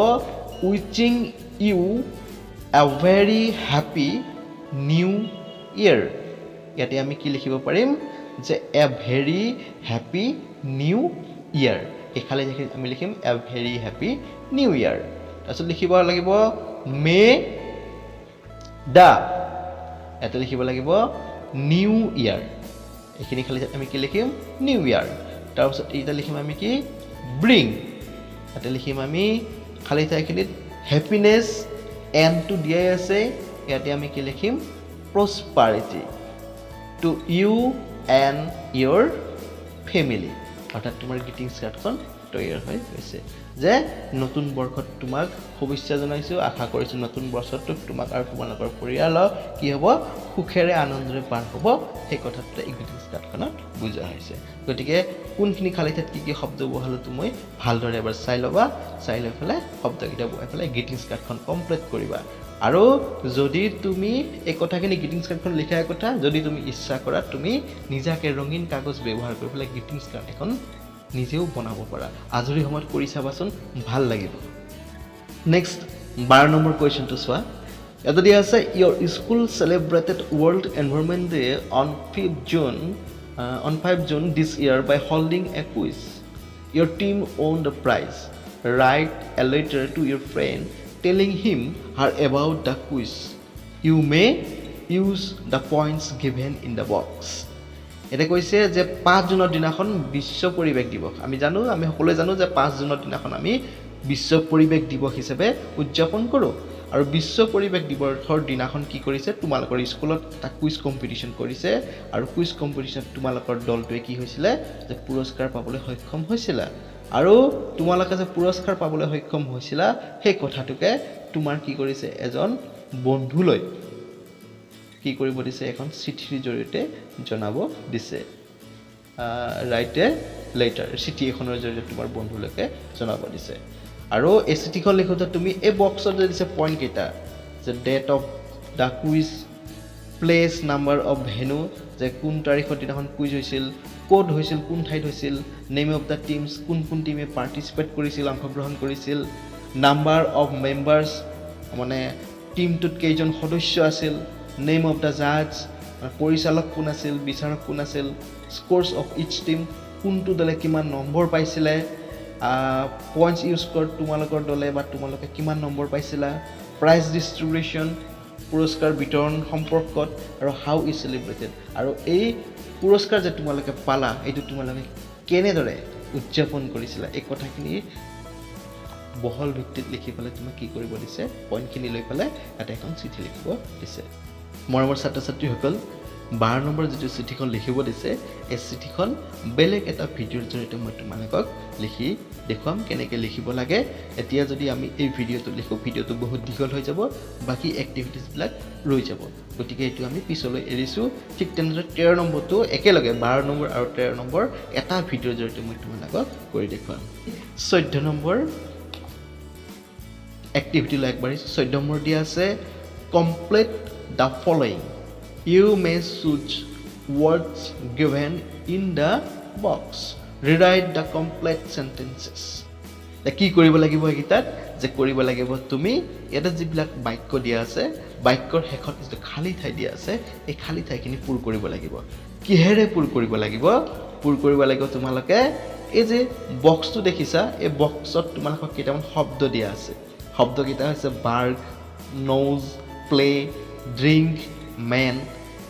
wishing you a very happy new year ইয়াতে আমি কি লিখিব পাৰিম যে a very happy new year এই খালি ঠাইখিনি আমি লিখিম a very happy new year তাৰপিছত লিখিব লাগিব মে দা এটা লিখিব লাগিব নিউ ইয়াৰ এইখিনি খালি আমি কি লিখিম নিউ ইয়াৰ তাৰপিছত এটা লিখিম আমি কি ব্ৰিং এটা লিখিম আমি খালি ঠাইখিনিত হ্যাপিনেস এণ্ড টু দিয়াই আছে ইয়াতে আমি কি লিখিম prosperity to you and your family অৰ্থাৎ তোমাৰ গ্ৰিটিংছ কাৰ্ডখন তৈয়াৰ হৈ গৈছে যে নতুন বৰ্ষত তোমাক শুভেচ্ছা জনাইছোঁ আশা কৰিছোঁ নতুন বছৰটো তোমাক আৰু তোমালোকৰ পৰিয়ালক কি হ'ব সুখেৰে আনন্দৰে পাৰ হ'ব সেই কথাটো এই গ্ৰিটিংছ কাৰ্ডখনত বুজোৱা হৈছে গতিকে কোনখিনি খালি ঠাইত কি কি শব্দ বহালো তুমি ভালদৰে এবাৰ চাই ল'বা চাই লৈ পেলাই শব্দকেইটা বহাই পেলাই গ্ৰিটিংছ কাৰ্ডখন কমপ্লিট কৰিবা আৰু যদি তুমি এই কথাখিনি গ্ৰিটিংছ কাৰ্ডখন লিখাৰ কথা যদি তুমি ইচ্ছা কৰা তুমি নিজাকে ৰঙীন কাগজ ব্যৱহাৰ কৰি পেলাই গ্ৰিটিংছ কাৰ্ড এখন নিজেও বনাব পাৰা আজৰি সময়ত কৰি চাবাচোন ভাল লাগিব নেক্সট 12 নম্বৰ কুৱেশ্যনটো চোৱা ইয়াত দিয়া আছে your school celebrated world environment day on 5 June this year by holding a quiz your team won the prize write a letter to your friend telling him her about the quiz you may use the points given in the box এটা কৈছে যে 5 জুনৰ দিনাখন বিশ্ব পৰিৱেশ দিৱস আমি সকলোৱে জানো যে 5 জুনৰ দিনাখন আমি বিশ্ব পৰিৱেশ দিৱস হিচাপে উদযাপন কৰোঁ আৰু বিশ্ব পৰিৱেশ দিৱসৰ দিনাখন কি কৰিছে তোমালোকৰ স্কুলত এটা কুইজ কম্পিটিশন কৰিছে আৰু কুইজ কম্পিটিশনত তোমালোকৰ দলটোৱে কি হৈছিলে যে পুৰস্কাৰ পাবলৈ সক্ষম হৈছিল আৰু তোমালোকে যে পুৰস্কাৰ পাবলৈ সক্ষম হৈছিল সেই কথাটোকে তোমাৰ কি কৰিছে এজন বন্ধুলৈ কি কৰিব দিছে এখন চিঠিৰ জৰিয়তে জনাব দিছে ৰাইট এ লেটাৰ চিঠি এখনৰ জৰিয়তে তোমাৰ বন্ধুলৈকে জনাব দিছে আৰু এই চিঠিখন লিখোতে তুমি এই বক্সত দিছে পইণ্ট কেইটা যে date of the quiz place number of venue যে কোন তাৰিখৰ দিনাখন কুইজ হৈছিল কোড হৈছিল কোন ঠাইত হৈছিল নেম অফ দা টিমছ কোন কোন টিমে পাৰ্টিচিপেট কৰিছিল অংশগ্ৰহণ কৰিছিল নাম্বাৰ অফ মেম্বাৰ্ছ মানে টিমটোত কেইজন সদস্য আছিল নেম অফ দা জাজ পৰিচালক কোন আছিল বিচাৰক কোন আছিল স্কোৰছ অফ ইচ টিম কোনটো দলে কিমান নম্বৰ পাইছিলে পইণ্টছ ইউজ কৰি তোমালোকৰ দলে বা তোমালোকে কিমান নম্বৰ পাইছিলা প্ৰাইজ ডিষ্ট্ৰিবিউশ্যন পুৰস্কাৰ বিতৰণ সম্পৰ্কত আৰু হাউ ইজ চেলিব্ৰেটেড আৰু এই পুৰস্কাৰ যে তোমালোকে পালা এইটো তোমালোকে কেনেদৰে উদযাপন কৰিছিলা এই কথাখিনি বহল ভিত্তিত লিখি পেলাই তোমাক কি কৰিব দিছে পইণ্টখিনি লৈ পেলাই এটা এখন চিঠি লিখিব দিছে মৰমৰ ছাত্ৰ ছাত্ৰীসকল 12 নম্বৰ যিটো চিঠিখন লিখিব দিছে এই চিঠিখন বেলেগ এটা ভিডিঅ'ৰ জৰিয়তে মই তোমালোকক লিখি দেখুৱাম কেনেকৈ লিখিব লাগে এতিয়া যদি আমি এই ভিডিঅ'টো লিখো ভিডিঅ'টো বহুত দীঘল হৈ যাব বাকি এক্টিভিটিছবিলাক ৰৈ যাব গতিকে এইটো আমি পিছলৈ এৰিছোঁ ঠিক তেনেদৰে 13 নম্বৰটো একেলগে 12 নম্বৰ আৰু 13 নম্বৰ এটা ভিডিঅ'ৰ জৰিয়তে মই তোমালোকক কৰি দেখুৱাম 14 নম্বৰ এক্টিভিটি লৈ একবাৰ 14 নম্বৰ দিয়া আছে complete the following you may choose words given in the box rewrite the complete sentences কি কৰিব লাগিব একিটাত যে কৰিব লাগিব তুমি এটা যিবিলাক বাক্য দিয়া আছে বাক্যৰ শেষত যে খালি ঠাই দিয়া আছে এই খালি ঠাইখিনি পূৰ কৰিব লাগিব কিহেৰে পূৰ কৰিব লাগিব তোমালোকে এই যে বক্সটো দেখিছা এই বক্সত তোমালোকক কেইটামান শব্দ দিয়া আছে শব্দকেইটা হৈছে বাৰ্গ নোজ প্লে ড্ৰিংক মেন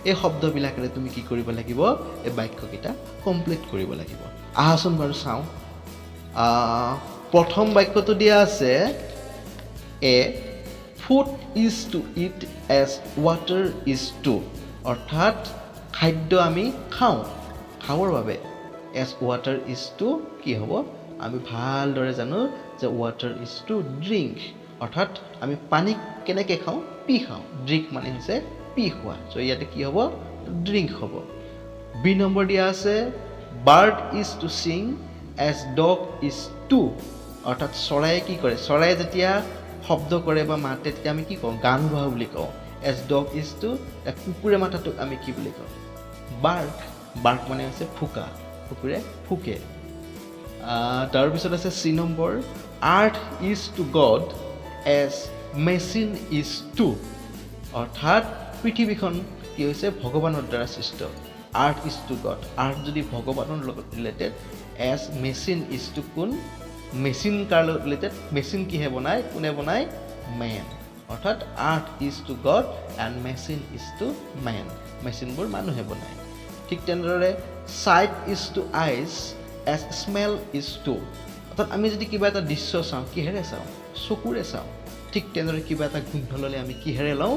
এই শব্দবিলাকেৰে তুমি কি কৰিব লাগিব এই বাক্যকেইটা কমপ্লিট কৰিব লাগিব আহাচোন বাৰু চাওঁ প্ৰথম বাক্যটো দিয়া আছে a food is to eat as water is to অৰ্থাৎ খাদ্য আমি খাবৰ বাবে এজ ৱাটাৰ ইজ টু কি হ'ব আমি ভালদৰে জানো যে ৱাটাৰ ইজ টু ড্ৰিংক অৰ্থাৎ আমি পানী কেনেকৈ খাওঁ পি খাওঁ ড্ৰিংক মানে হৈছে পি খোৱা চ' ইয়াতে কি হ'ব ড্ৰিংক হ'ব বি নম্বৰ দিয়া আছে বাৰ্ড ইজ টু চিং এজ ডগ ইজ টু অৰ্থাৎ চৰাইয়ে কি কৰে চৰাইয়ে যেতিয়া শব্দ কৰে বা মাতে তেতিয়া আমি কি কওঁ গান গোৱা বুলি কওঁ এজ ডগ ইজ টু কুকুৰে মাতাটোক আমি কি বুলি কওঁ বাৰ্ক মানে হৈছে ফুকা কুকুৰে ফুকে তাৰপিছত আছে চি নম্বৰ earth is to God as machine is to অৰ্থাৎ পৃথিৱীখন কি হৈছে ভগৱানৰ দ্বাৰা সৃষ্ট earth is to God earth যদি ভগৱানৰ লগত related as machine is to কোন মেচিন কাৰ লগত ৰিলেটেড মেচিন কিহে বনায় কোনে বনায় মেন অৰ্থাৎ earth is to God and machine is to man মেচিনবোৰ মানুহে বনায় ঠিক তেনেদৰে sight is to eyes as smell is to অৰ্থাৎ আমি যদি কিবা এটা দৃশ্য চাওঁ কিহেৰে চাওঁ চকুৰে চাওঁ ঠিক তেনেদৰে কিবা এটা গোন্ধ ল'লে আমি কিহেৰে লওঁ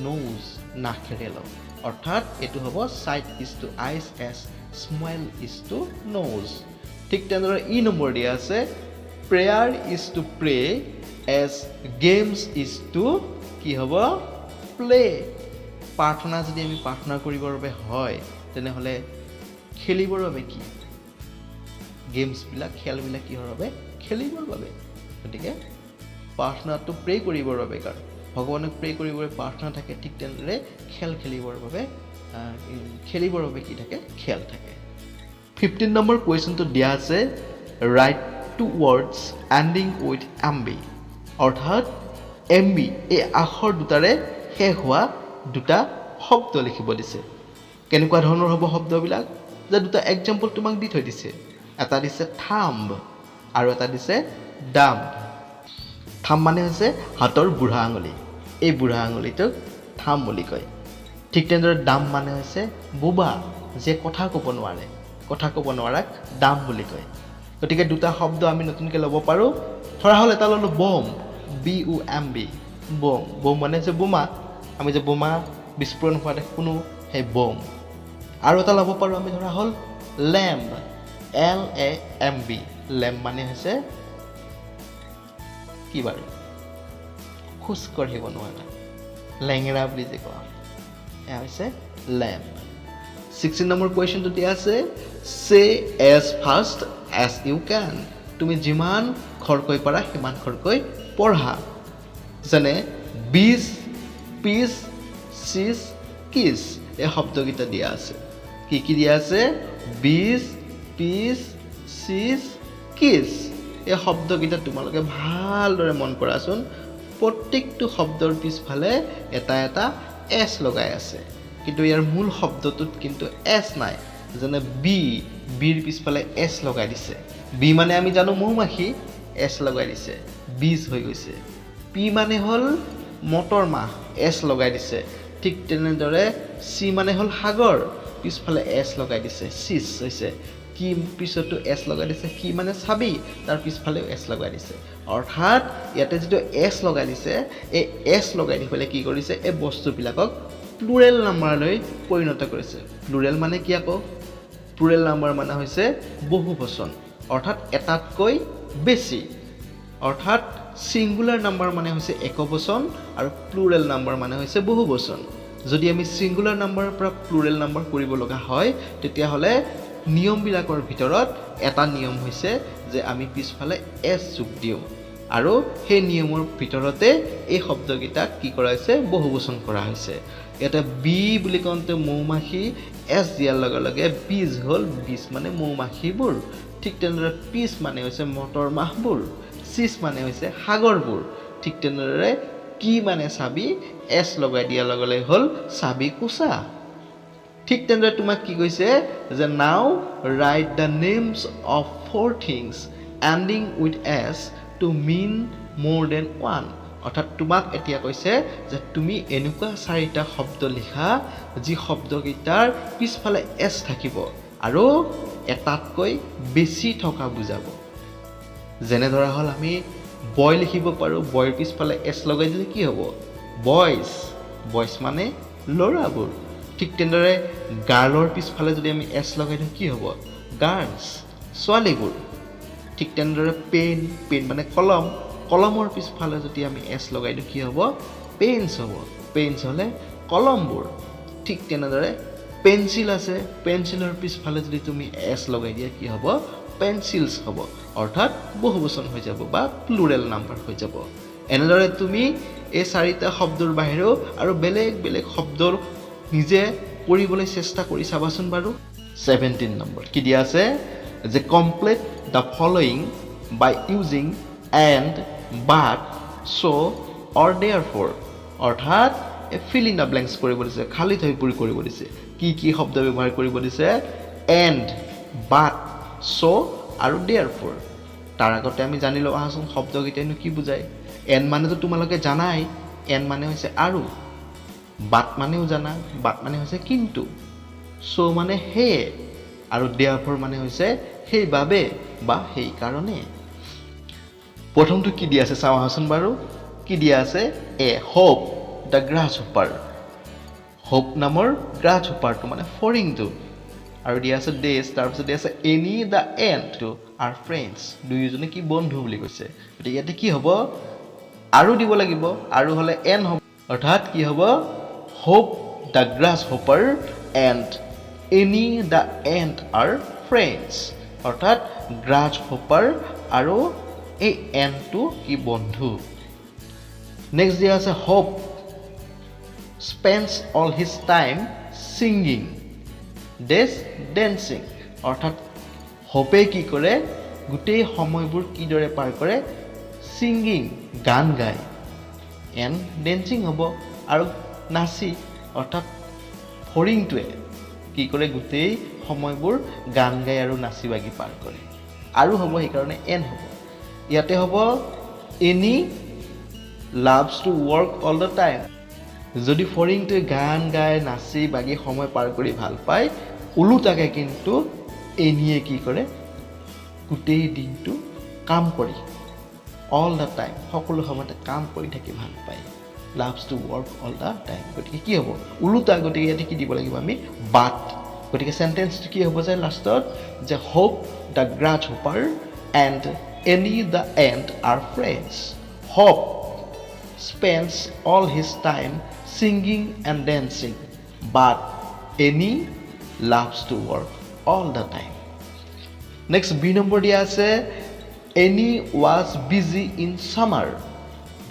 নোজ নাকেৰে লওঁ অৰ্থাৎ এইটো হ'ব sight is to eyes as smell is to nose ঠিক তেনেদৰে ই নম্বৰ দিয়া আছে prayer is to pray as games is to কি হ'ব প্লে প্ৰাৰ্থনা যদি আমি প্ৰাৰ্থনা কৰিবৰ বাবে হয় তেনেহ'লে খেলিবৰ বাবে কি গেমছবিলাক খেলবিলাক কিহৰ বাবে খেলিবৰ বাবে গতিকে প্ৰাৰ্থনাটো প্ৰে কৰিবৰ বাবে কাৰণ ভগৱানক প্ৰে কৰিবৰ প্ৰাৰ্থনা থাকে ঠিক তেনেদৰে খেল খেলিবৰ বাবে কি থাকে খেল থাকে 15 নম্বৰ কুৱেশ্যনটো দিয়া আছে right to words ending with MB অৰ্থাৎ এমবি এই আখৰ দুটাৰে শেষ হোৱা দুটা শব্দ লিখিব দিছে কেনেকুৱা ধৰণৰ হ'ব শব্দবিলাক যে দুটা এক্সাম্পল তোমাক দি থৈ দিছে এটা দিছে থাম্ব আৰু এটা দিছে ডাম্ব থাম্ব মানে হৈছে হাতৰ বুঢ়া আঙুলি এই বুঢ়া আঙুলিটোক থাম্ব বুলি কয় ঠিক তেনেদৰে ডাম্ব মানে হৈছে বোবা যে কথা ক'ব নোৱাৰাক ডাম্ব বুলি কয় গতিকে দুটা শব্দ আমি নতুনকৈ ল'ব পাৰোঁ ধৰা হ'ল এটা ল'লোঁ বম BOMB বম মানে হৈছে বোমা আমি যে বোমা বিস্ফোৰণ হোৱা দেখোঁ সেই বম আৰু এটা ল'ব পাৰোঁ আমি ধৰা হ'ল লেম্ব LAMB লেম্ব মানে হৈছে কি বাৰু খোজ কঢ়িব নোৱাৰা লেঙেৰা বুলি যে কোৱা এয়া হৈছে লেম্ব 16 নম্বৰ কুৱেশ্যনটো দিয়া আছে সে এজ ফাষ্ট এজ ইউ কেন তুমি যিমান খৰকৈ পাৰা সিমান খৰকৈ পঢ়া যেনে বিজ পিচ চিজ কিছ এই শব্দকেইটা দিয়া আছে কি দিয়া আছে বিজ পিচ চিজ কিছ এই শব্দকেইটা তোমালোকে ভালদৰে মন কৰাচোন প্ৰত্যেকটো শব্দৰ পিছফালে এটা এটা এছ লগাই আছে কিন্তু ইয়াৰ মূল শব্দটোত কিন্তু এছ নাই যেনে বিৰ পিছফালে এছ লগাই দিছে বি মানে আমি জানো মৌমাখি এছ লগাই দিছে বীজ হৈ গৈছে পি মানে হ'ল মটৰ মাহ এছ লগাই দিছে ঠিক তেনেদৰে চি মানে হ'ল সাগৰ পিছফালে এছ লগাই দিছে চিজ হৈছে কি পিছতো এছ লগাই দিছে কি মানে চাবি তাৰ পিছফালেও এছ লগাই দিছে অৰ্থাৎ ইয়াতে যিটো এছ লগাই দিছে এই এছ লগাই দি পেলাই কি কৰিছে এই বস্তুবিলাকক প্লুৰেল নাম্বাৰলৈ পৰিণত কৰিছে প্লুৰেল মানে কি আকৌ প্লুৰেল নাম্বাৰ মানে হৈছে বহুবচন অৰ্থাৎ এটাতকৈ বেছি অৰ্থাৎ সিঙ্গুলাৰ নাম্বাৰ মানে হৈছে একবচন আৰু প্লুৰেল নাম্বাৰ মানে হৈছে বহুবচন যদি আমি সিঙ্গুলাৰ নাম্বাৰৰ পৰা প্লুৰেল নাম্বাৰ কৰিব লগা হয় তেতিয়াহ'লে নিয়মবিলাকৰ ভিতৰত এটা নিয়ম হৈছে যে আমি পিছফালে এছ যোগ দিওঁ আৰু সেই নিয়মৰ ভিতৰতে এই শব্দকেইটাক কি কৰা হৈছে বহুবচন কৰা হৈছে ইয়াতে বি বুলি কওঁতে মৌমাখি এছ দিয়াৰ লগে লগে বীজ হ'ল বীজ মানে মৌমাখিবোৰ ঠিক তেনেদৰে পিচ মানে হৈছে মটৰ মাহবোৰ চিজ মানে হৈছে সাগৰবোৰ ঠিক তেনেদৰে কি মানে চাবি এছ লগাই দিয়াৰ লগে লগে হ'ল চাবি কোচা ঠিক তেনেদৰে তোমাক কি কৈছে যে now write the names of 4 things ending with S to mean more than one অৰ্থাৎ তোমাক এতিয়া কৈছে যে তুমি এনেকুৱা 4টা শব্দ লিখা যি শব্দকেইটাৰ পিছফালে এছ থাকিব আৰু এটাতকৈ বেছি থকা বুজাব যেনে ধৰা হ'ল আমি বয় লিখিব পাৰোঁ বয়ৰ পিছফালে এছ লগাই দিলে কি হ'ব বয়জ বয়জ মানে ল'ৰাবোৰ ঠিক তেনেদৰে গাৰ্লৰ পিছফালে যদি আমি এছ লগাই দিওঁ কি হ'ব গাৰ্লছ ছোৱালীবোৰ ঠিক তেনেদৰে পেন পেন মানে কলম কলমৰ পিছফালে যদি আমি এছ লগাই দিওঁ কি হ'ব পেন্স হ'ব পেন্স হ'লে কলমবোৰ ঠিক তেনেদৰে পেন্সিল আছে পেন্সিলৰ পিছফালে যদি তুমি এছ লগাই দিয়া কি হ'ব পেন্সিলছ হ'ব অৰ্থাৎ বহুবচন হৈ যাব বা প্লুৰেল নাম্বাৰ হৈ যাব এনেদৰে তুমি এই চাৰিটা শব্দৰ বাহিৰেও আৰু বেলেগ বেলেগ শব্দৰ নিজে কৰিবলৈ চেষ্টা কৰি চাবাচোন বাৰু 17 নম্বৰ কি দিয়া আছে যে complete the following by using and but so' or therefore অৰ্থাৎ ফিল ইন দ্য ব্লেংকছ কৰিব দিছে খালী ঠাই পূৰণ কৰিব দিছে কি শব্দ ব্যৱহাৰ কৰিব দিছে এণ্ড বাট চ' আৰু দেয়াৰফৰ তাৰ আগতে আমি জানি লওঁ আহাচোন শব্দকেইটাইনো কি বুজায় এণ্ড মানেতো তোমালোকে জানাই এণ্ড মানে হৈছে আৰু বাট মানেও জানা বাট মানে হৈছে কিন্তু চ' মানে সেয়ে আৰু দেয়াৰফৰ মানে হৈছে সেইবাবে বা সেইকাৰণে প্ৰথমটো কি দিয়া আছে চাওঁ আহাচোন বাৰু কি দিয়া আছে a hop the grasshopper hop নামৰ গ্ৰাছ হোপাৰটো মানে ফৰিংটো আৰু দিয়া আছে ডেজ তাৰপিছত দিয়া আছে Annie the ant two are friends দুয়োজনে কি বন্ধু বুলি কৈছে গতিকে ইয়াতে কি হ'ব আৰু দিব লাগিব আৰু হ'লে এন হ'ব অৰ্থাৎ কি হ'ব hop the grasshopper and Annie the ant her friends অৰ্থাৎ গ্ৰাছ হোপাৰ আৰু এই এনটো কি বন্ধু নেক্সট দিয়া আছে hop spends all his time singing dancing অৰ্থাৎ হোপে কি কৰে গোটেই সময়বোৰ কিদৰে পাৰ কৰে ছিংগিং গান গায় এণ্ড ডেন্সিং হ'ব আৰু নাচি অৰ্থাৎ ফৰিংটোৱে কি কৰে গোটেই সময়বোৰ গান গাই আৰু নাচি বাগি পাৰ কৰে আৰু হ'ব সেইকাৰণে এন হ'ব ইয়াতে হ'ব any loves to work all the time যদি ফৰিংটোৱে গান গাই নাচি বাগি সময় পাৰ কৰি ভাল পায় উলুটাকে কিন্তু এনিয়ে কি কৰে গোটেই দিনটো কাম কৰি অল দ্য টাইম সকলো সময়তে কাম কৰি থাকি ভাল পায় loves two work all the time গতিকে কি হ'ব উলুটা গতিকে ইয়াতে কি দিব লাগিব আমি বাট গতিকে চেণ্টেন্সটো কি হ'ব যে লাষ্টত যে hop the grasshopper and Annie the ant her friends hop spends all his time singing and dancing but any loves to work all the time next b number dia ase any was busy in summer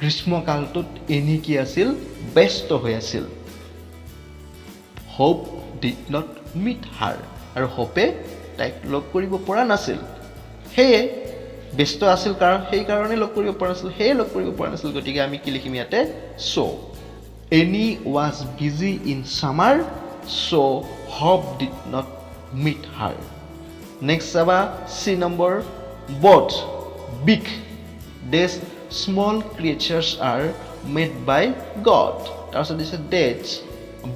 grishmo kaltut any ki asil besto hoy asil hope did not meet her aru hope taik log koribo pora nasil he ব্যস্ত আছিল কাৰণ সেই কাৰণে লগ কৰিব পৰা নাছিল সেই লগ কৰিব পৰা নাছিল গতিকে আমি কি লিখিম ইয়াতে so any was busy in summer so hope did not meet her next aba c number both big these small creatures are made by god তাৰপিছত দিছে that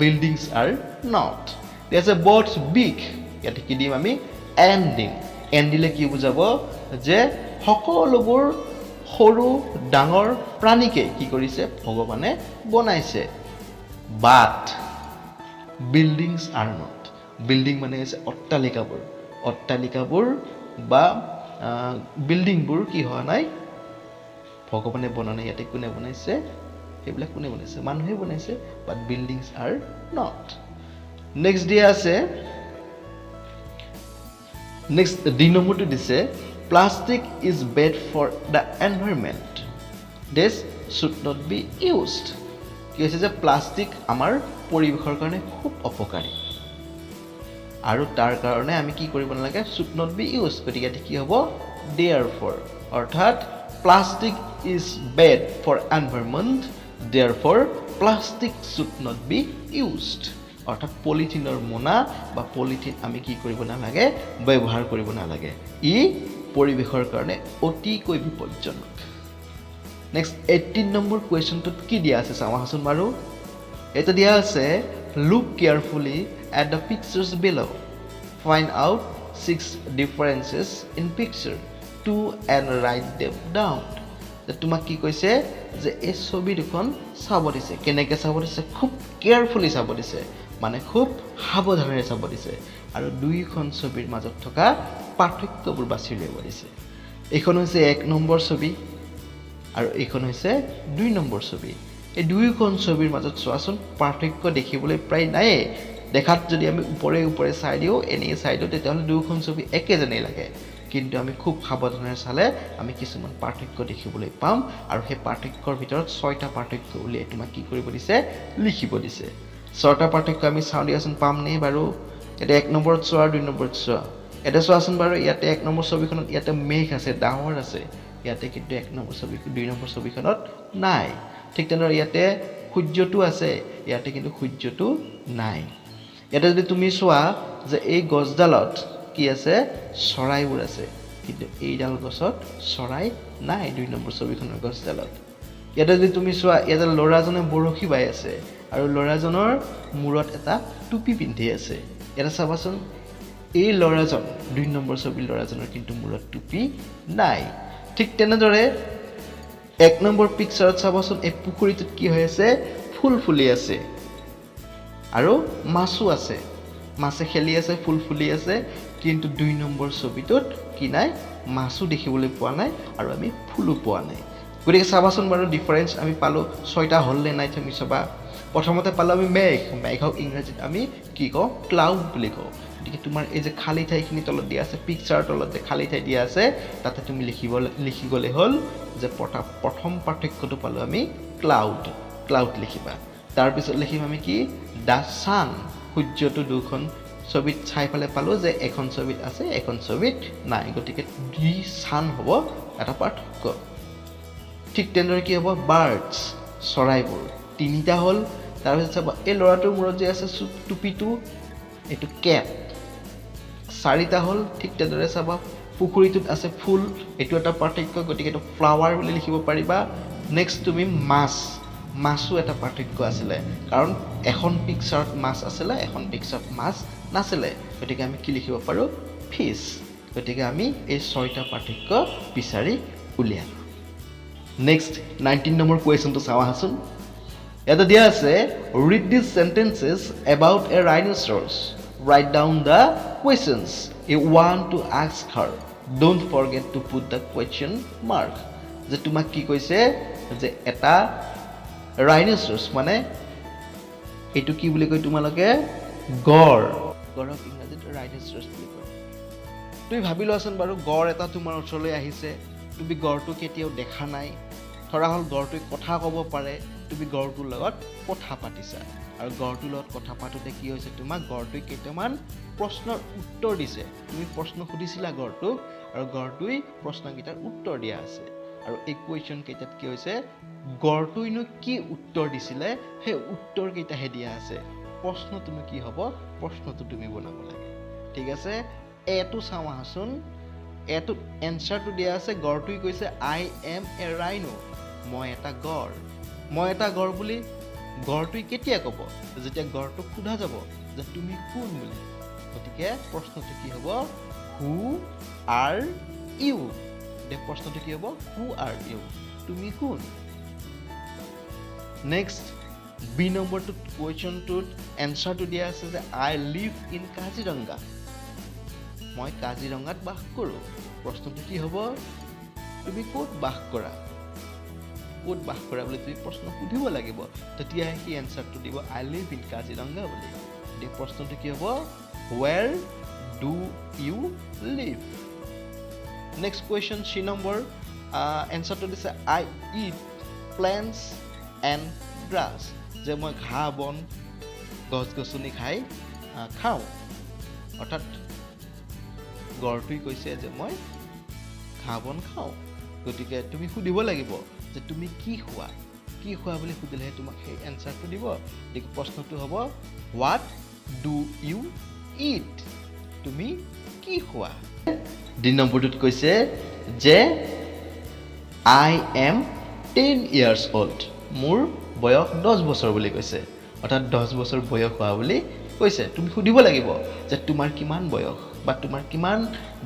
buildings are not there's a both big ইয়াতে কি দিম আমি ending end দিলে কি বুজাব যে সকলোবোৰ সৰু ডাঙৰ প্ৰাণীকে কি কৰিছে ভগৱানে বনাইছে বাট বিল্ডিংছ আৰ নট বিল্ডিং মানে হৈছে অট্টালিকাবোৰ বা বিল্ডিংবোৰ কি হোৱা নাই ভগৱানে বনোৱা নাই ইয়াতে কোনে বনাইছে সেইবিলাক কোনে বনাইছে মানুহে বনাইছে বাট বিল্ডিংছ আৰ নট নেক্সট দিয়া আছে নেক্সট ডি নম্বৰটো দিছে Plastic is bad for the environment. This should not be used. কি হৈছে যে প্লাষ্টিক আমাৰ পৰিৱেশৰ কাৰণে খুব অপকাৰী আৰু তাৰ কাৰণে আমি কি কৰিব নালাগে should not be used গতিকে কি হ'ব therefore অৰ্থাৎ plastic is bad for environment therefore plastic should not be used অৰ্থাৎ পলিথিনৰ মোনা বা পলিথিন আমি কি কৰিব নালাগে ব্যৱহাৰ কৰিব নালাগে ই পৰিৱেশৰ কাৰণে অতিকৈ বিপজ্জনক নেক্সট 18 নম্বৰ কোৱেশ্চনটোত কি দিয়া আছে চাওঁহাচোন বাৰু এটা দিয়া আছে look carefully at the pictures below find out 6 differences in picture to and write them down. যে তোমাক কি কৈছে যে এই ছবি দুখন চাব দিছে কেনেকৈ চাব দিছে খুব কেয়াৰফুলি চাব দিছে মানে খুব সাৱধানেৰে চাব দিছে আৰু দুইখন ছবিৰ মাজত থকা পাৰ্থক্যবোৰ বাছি উলিয়াব দিছে এইখন হৈছে 1 নম্বৰ ছবি আৰু এইখন হৈছে 2 নম্বৰ ছবি এই দুইখন ছবিৰ মাজত চোৱাচোন পাৰ্থক্য দেখিবলৈ প্ৰায় নাই দেখাত যদি আমি উপৰে উপৰে চাই দিও এনে চাই দিও তেতিয়াহ'লে দুইখন ছবি একে যেনেই লাগে কিন্তু আমি খুব সাৱধানেৰে চালে আমি কিছুমান পাৰ্থক্য দেখিবলৈ পাম আৰু সেই পাৰ্থক্যৰ ভিতৰত 6টা পাৰ্থক্য উলিয়াই তোমাক কি কৰিব দিছে লিখিব দিছে 6টা পাৰ্থক্য আমি চাওঁ দিয়াচোন পাম নে বাৰু এটা 1 নম্বৰত চোৱা 2 নম্বৰত চোৱা এটা চোৱাচোন বাৰু ইয়াতে 1 নম্বৰ ছবিখনত ইয়াতে মেঘ আছে ডাৱৰ আছে ইয়াতে কিন্তু 1 নম্বৰ ছবি 2 নম্বৰ ছবিখনত নাই ঠিক তেনেদৰে ইয়াতে সূৰ্যটো আছে ইয়াতে কিন্তু সূৰ্যটো নাই ইয়াতে যদি তুমি চোৱা যে এই গছডালত কি আছে চৰাইবোৰ আছে কিন্তু এইডাল গছত চৰাই নাই 2 নম্বৰ ছবিখনৰ গছডালত ইয়াতে যদি তুমি চোৱা ইয়াতে ল'ৰাজনে বৰশী বাই আছে আৰু ল'ৰাজনৰ মূৰত এটা টুপি পিন্ধি আছে এটা চাবাচোন এই ল'ৰাজন 2 নম্বৰ ছবিৰ ল'ৰাজনৰ কিন্তু মূৰত টুপি নাই ঠিক তেনেদৰে 1 নম্বৰ পিকচাৰত চাবাচোন এই পুখুৰীটোত কি হৈ আছে ফুল ফুলি আছে আৰু মাছো আছে মাছে খেলি আছে ফুল ফুলি আছে কিন্তু 2 নম্বৰ ছবিটোত কি নাই মাছো দেখিবলৈ পোৱা নাই আৰু আমি ফুলো পোৱা নাই গতিকে চাবাচোন বাৰু ডিফাৰেন্স আমি পালো 6টা হল নে নাই তুমি চাবা প্ৰথমতে পালো আমি মেঘক ইংৰাজীত আমি কি কওঁ ক্লাউড বুলি কওঁ গতিকে তোমাৰ এই যে খালি ঠাইখিনি তলত দিয়া আছে পিকচাৰ তলত যে খালি ঠাই দিয়া আছে তাতে তুমি লিখি গলে হল যে প্ৰথম পাৰ্থক্যটো পালো আমি ক্লাউড লিখিবা তাৰ পিছত লিখিম আমি কি দা সান সূৰ্যটো দুখন ছবিত চাই ফেলে পালো যে এখন ছবিত আছে এখন ছবিত নাই গতিকে দি সান হ'ব এটা পাৰ্থক্য ঠিক তেনেদৰে কি হ'ব বাৰ্ডছ চৰাইবোৰ তিনিটা হল তাৰ পিছত চাবা এই ল'ৰাটোৰ মূৰত যে আছে টুপিটো এটো কেপ 4টা হল ঠিক তেনেদৰে চাবা পুখুৰীটোত আছে ফুল এটো এটা পাৰ্থক্য গতিকে এটো ফ্লাৱাৰ বুলি লিখিব পাৰিবা নেক্সট তুমি মাছো এটা পাৰ্থক্য আছিলে কাৰণ এখন পিকচাৰত মাছ আছিলে এখন পিকচাৰত মাছ নাছিলে গতিকে আমি কি লিখিব পাৰো ফিশ গতিকে আমি এই 6টা পাৰ্থক্য বিচাৰি উলিয়ালো নেক্সট 19 নম্বৰ কোৱেশ্চনটো চাও আহাচোন এটা দিয়া আছে read these sentences about a rhinoceros write down the questions you want to ask her don't forget to put the question mark যে তোমাক কি কৈছে যে এটা rhinoceros মানে এটো কি বুলি কয় তোমালোকে গড়ক ইংৰাজীত rhinoceros বুলি কয় তুমি ভাবি লোৱাচোন বাৰু গড় এটা তোমাৰ ওচৰলৈ আহিছে তুমি গড়টো কেতিয়াও দেখা নাই ধৰা হল গড়টোই কথা ক'ব পাৰে তুমি গড়টোৰ লগত কথা পাতিছা আৰু গড়টোৰ লগত কথা পাতোতে কি হৈছে তোমাক গড়টোই কেইটামান প্ৰশ্নৰ উত্তৰ দিছে তুমি প্ৰশ্ন সুধিছিলা গড়টোক আৰু গড়টোই প্ৰশ্নকেইটাৰ উত্তৰ দিয়া আছে আৰু এই কোৱেশ্চন কেইটাত কি হৈছে গড়টোইনো কি উত্তৰ দিছিলে সেই উত্তৰ কেইটাহে দিয়া আছে প্ৰশ্নটো কি হ'ব প্ৰশ্নটো তুমি বনাব লাগে ঠিক আছে এটো চাও আহাচোন এটো এনসাৰটো দিয়া আছে গড়টোই কৈছে আই এম এ ৰাইনো মই এটা গড় বুলি গড়টোই কেতিয়া ক'ব যেতিয়া গড়টোক সোধা যাব যে তুমি কোন বুলি গতিকে প্ৰশ্নটো কি হ'ব হু আৰ ইউ দে প্ৰশ্নটো কি হ'ব হু আৰ ইউ তুমি কোন নেক্সট বি নম্বৰটো কোৱেশ্চনটোত এনসাৰটো দিয়া আছে যে আই লিভ ইন কাজিৰঙা মই কাজিৰঙাত বাস কৰো প্ৰশ্নটো কি হ'ব তুমি ক'ত বাস কৰা বুলি তুমি প্ৰশ্ন সুধিব লাগিব তেতিয়া কি এনসাৰটো দিব আই লিভ ইন কাজিৰঙা বুলি এই প্ৰশ্নটো কি হ'ব where do you live next question c number এনসাৰটো দিছে I eat plants and grass যে মই ঘাঁহ বন গছ-গছনি খাওঁ অৰ্থাৎ গড়টোই কৈছে যে মই ঘাঁহ বন খাওঁ গতিকে তুমি সুধিব লাগিব যে তুমি কি খোৱা বুলি সুধিলে তোমাক সেই এনসাৰটো দিব গতিকে প্ৰশ্নটো হ'ব what do you eat তুমি কি খোৱা দুই নম্বৰটোত কৈছে যে I am 10 years old মোৰ বয়স 10 বছৰ বুলি কৈছে অৰ্থাৎ 10 বছৰ বয়স হোৱা বুলি কৈছে তুমি সুধিব লাগিব যে তোমাৰ কিমান বয়স বা তোমাৰ কিমান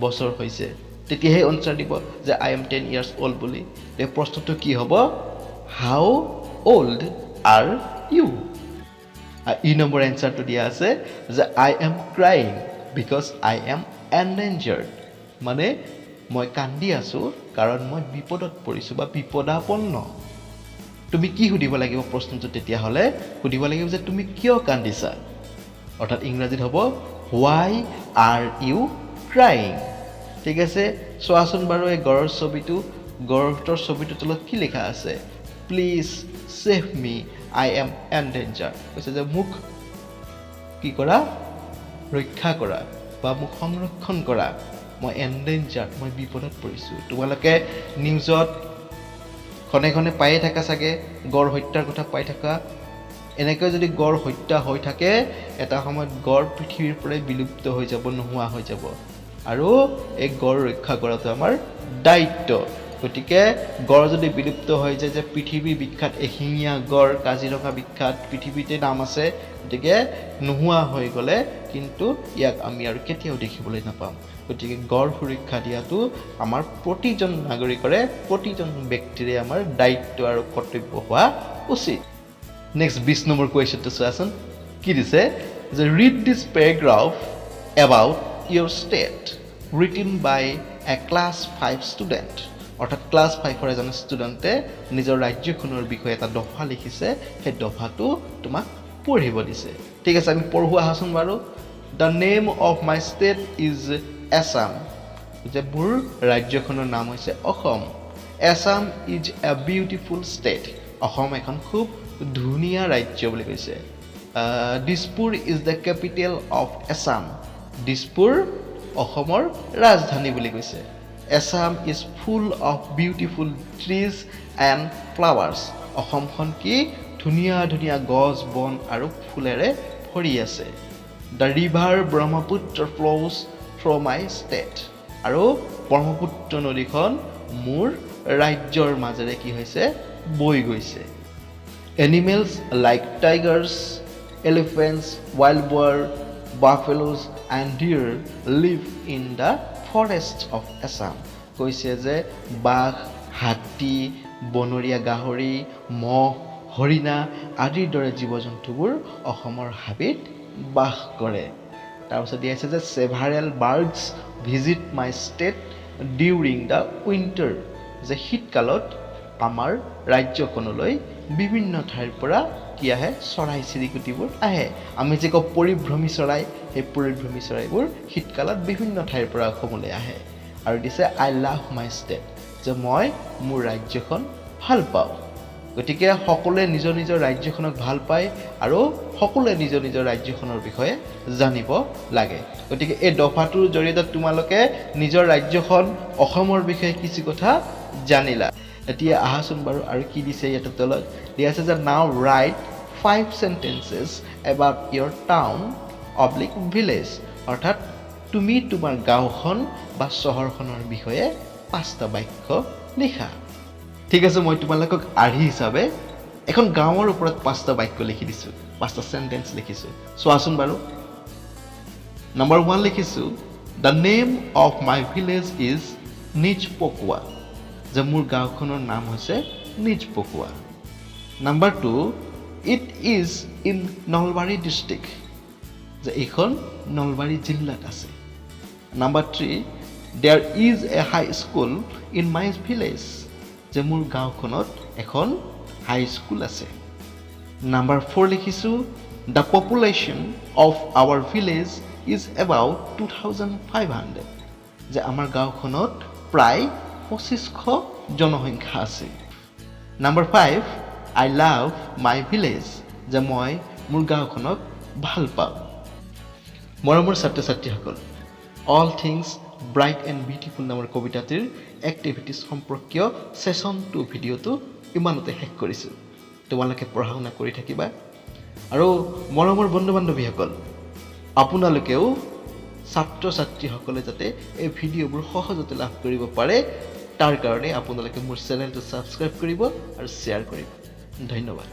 বছৰ হৈছে তেতিয়াহে আনসাৰ দিব যে I am 10 years old বুলি তে প্ৰশ্নটো কি হ'ব how old are you ই নম্বৰ এনসাৰটো দিয়া আছে যে I am crying because I am endangered মানে মই কান্দি আছো কাৰণ মই বিপদত পৰিছো বা বিপদাপন্ন তুমি কি সুধিব লাগিব প্ৰশ্নটো তেতিয়া হলে সুধিব লাগিব যে তুমি কিয় কান্দিছা অৰ্থাৎ ইংৰাজীত হ'ব why are you crying ঠিক আছে চোৱাচোন বাৰু এই গড়ৰ ছবিটো গড়ৰ ছবিটোৰ তলত কি লেখা আছে please save me I am endangered কৈছে যে মোক কি কৰা ৰক্ষা কৰা বা মোক সংৰক্ষণ কৰা মই endangered মই বিপদত পৰিছো তোমালোকে নিউজত খনে পায়ে থাকা সাগে গড় হত্যাৰ কথা পাই থাকা এনেকৈ যদি গড় হত্যা হৈ থাকে এটা সময়ত গড় পৃথিৱীৰ পৰা বিলুপ্ত হৈ যাব নোহোৱা হৈ যাব আৰু এই গড় ৰক্ষা কৰাটো আমাৰ দায়িত্ব গতিকে গড় যদি বিলুপ্ত হৈ যায় যে পৃথিৱী বিখ্যাত এশিঙীয়া গড় কাজিৰঙা বিখ্যাত পৃথিৱীতে নাম আছে গতিকে নোহোৱা হৈ গলে কিন্তু ইয়াক আমি আৰু কেতিয়াও দেখিবলৈ নাপাম গতিকে গড় সুৰক্ষা দিয়াটো আমাৰ প্ৰতিজন নাগৰিকৰে প্ৰতিজন ব্যক্তিৰে আমাৰ দায়িত্ব আৰু কৰ্তব্য হোৱা উচিত নেক্সট 20 নম্বৰ কোৱেশ্চনটো চোৱাচোন কি দিছে যে read this paragraph about your state written by a class 5 student অৰ্থাৎ ক্লাস 5 ৰ এজন ষ্টুডেন্টে নিজৰ ৰাজ্যখনৰ বিষয়ে এটা দফা লিখিছে সেই দফাটো তোমাক পঢ়িব দিছে ঠিক আছে আমি পঢ়ো আহাচোন বাৰু the name of my state is Assam যে মোৰ ৰাজ্যখনৰ নাম হৈছে Assam Assam is a beautiful state Assam এখন খুব ধুনীয়া ৰাজ্য বুলি কৈছে Dispur is the capital of Assam Dispur অসমৰ ৰাজধানী বুলি কৈছে Assam is full of beautiful trees and flowers অসমখন কি ধুনীয়া ধুনীয়া গছ বন আৰু ফুলেৰে ভৰি আছে The river Brahmaputra flows through my state আৰু ব্ৰহ্মপুত্ৰ নদীখন মোৰ ৰাজ্যৰ মাজেৰে কি হৈছে বৈ গৈছে Animals like tigers, elephants, wild boar, buffaloes and deer live in the forests of Assam. কৈছে যে বাঘ, হাতী, বনৰীয়া গাহৰি, মহ, হৰিণা আদিৰ দৰে জীৱ-জন্তুবোৰ অসমৰ হাবিত বাস কৰে। তাৰপিছত দিয়া আছে যে several birds visit my state during the winter. যে শীতকালত আমাৰ ৰাজ্যখনলৈ বিভিন্ন ঠাইৰ পৰা কি আহে চৰাই চিৰিকটিবোৰ আহে আমি যে কওঁ পৰিভ্ৰমী চৰাই এই পৰিভ্ৰমী চৰাইবোৰ শীতকালত বিভিন্ন ঠাইৰ পৰা অসমলৈ আহে আৰু দিছে আই লাভ মাই ষ্টেট যে মই মোৰ ৰাজ্যখন ভাল পাওঁ গতিকে সকলোৱে নিজৰ নিজৰ ৰাজ্যখনক ভাল পায় আৰু সকলোৱে নিজৰ নিজৰ ৰাজ্যখনৰ বিষয়ে জানিব লাগে গতিকে এই দফাটোৰ জৰিয়তে তোমালোকে নিজৰ ৰাজ্যখন অসমৰ বিষয়ে কিছু কথা জানিলা এতিয়া আহাচোন বাৰু আৰু কি দিছে ইয়াতে তলত দিয়া আছে যে now write 5 sentences about your town oblique village অৰ্থাৎ তুমি তোমাৰ গাঁওখন বা চহৰখনৰ বিষয়ে 5টা বাক্য লিখা ঠিক আছে মই তোমালোকক আৰ্হি হিচাপে এখন গাঁৱৰ ওপৰত 5টা বাক্য লিখি দিছো 5টা সেন্টেন্স লিখিছো চোৱাচোন বাৰু নম্বৰ 1 লিখিছো the name of my village is Nijpokwa যে মোৰ গাঁওখনৰ নাম হৈছে Nijpokwa Number 2 it is in Nalbari district যে এইখন নলবাৰী জিলাত আছে Number 3 there is a high school in my village যে মোৰ গাঁওখনত এখন হাই স্কুল আছে Number 4 লিখিছো the population of our village is about 2500 যে আমাৰ গাঁওখনত প্ৰায় 2500 জনসংখ্যা আছে Number 5 I love my village যে মই মোৰ গাঁওখনক ভাল পাওঁ মৰমৰ ছাত্ৰ-ছাত্ৰীসকল all things bright and beautiful নামৰ কবিতাটিৰ এক্টিভিটিজ সম্পৰ্কীয় সেশন 2 ভিডিওটো ইমানতে শেষ কৰিছো তোমালোকে পঢ়া-শুনা কৰি থাকিবা আৰু মৰমৰ বন্ধু-বান্ধৱীসকল আপোনালোকেও ছাত্ৰ-ছাত্ৰীসকলে যাতে এই ভিডিওবোৰ সহজতে লাভ কৰিব পাৰে তাৰ কাৰণে আপোনালোকে মোৰ চেনেলটো সাবস্ক্ৰাইব কৰিব আৰু শেয়াৰ কৰিব ধন্যবাদ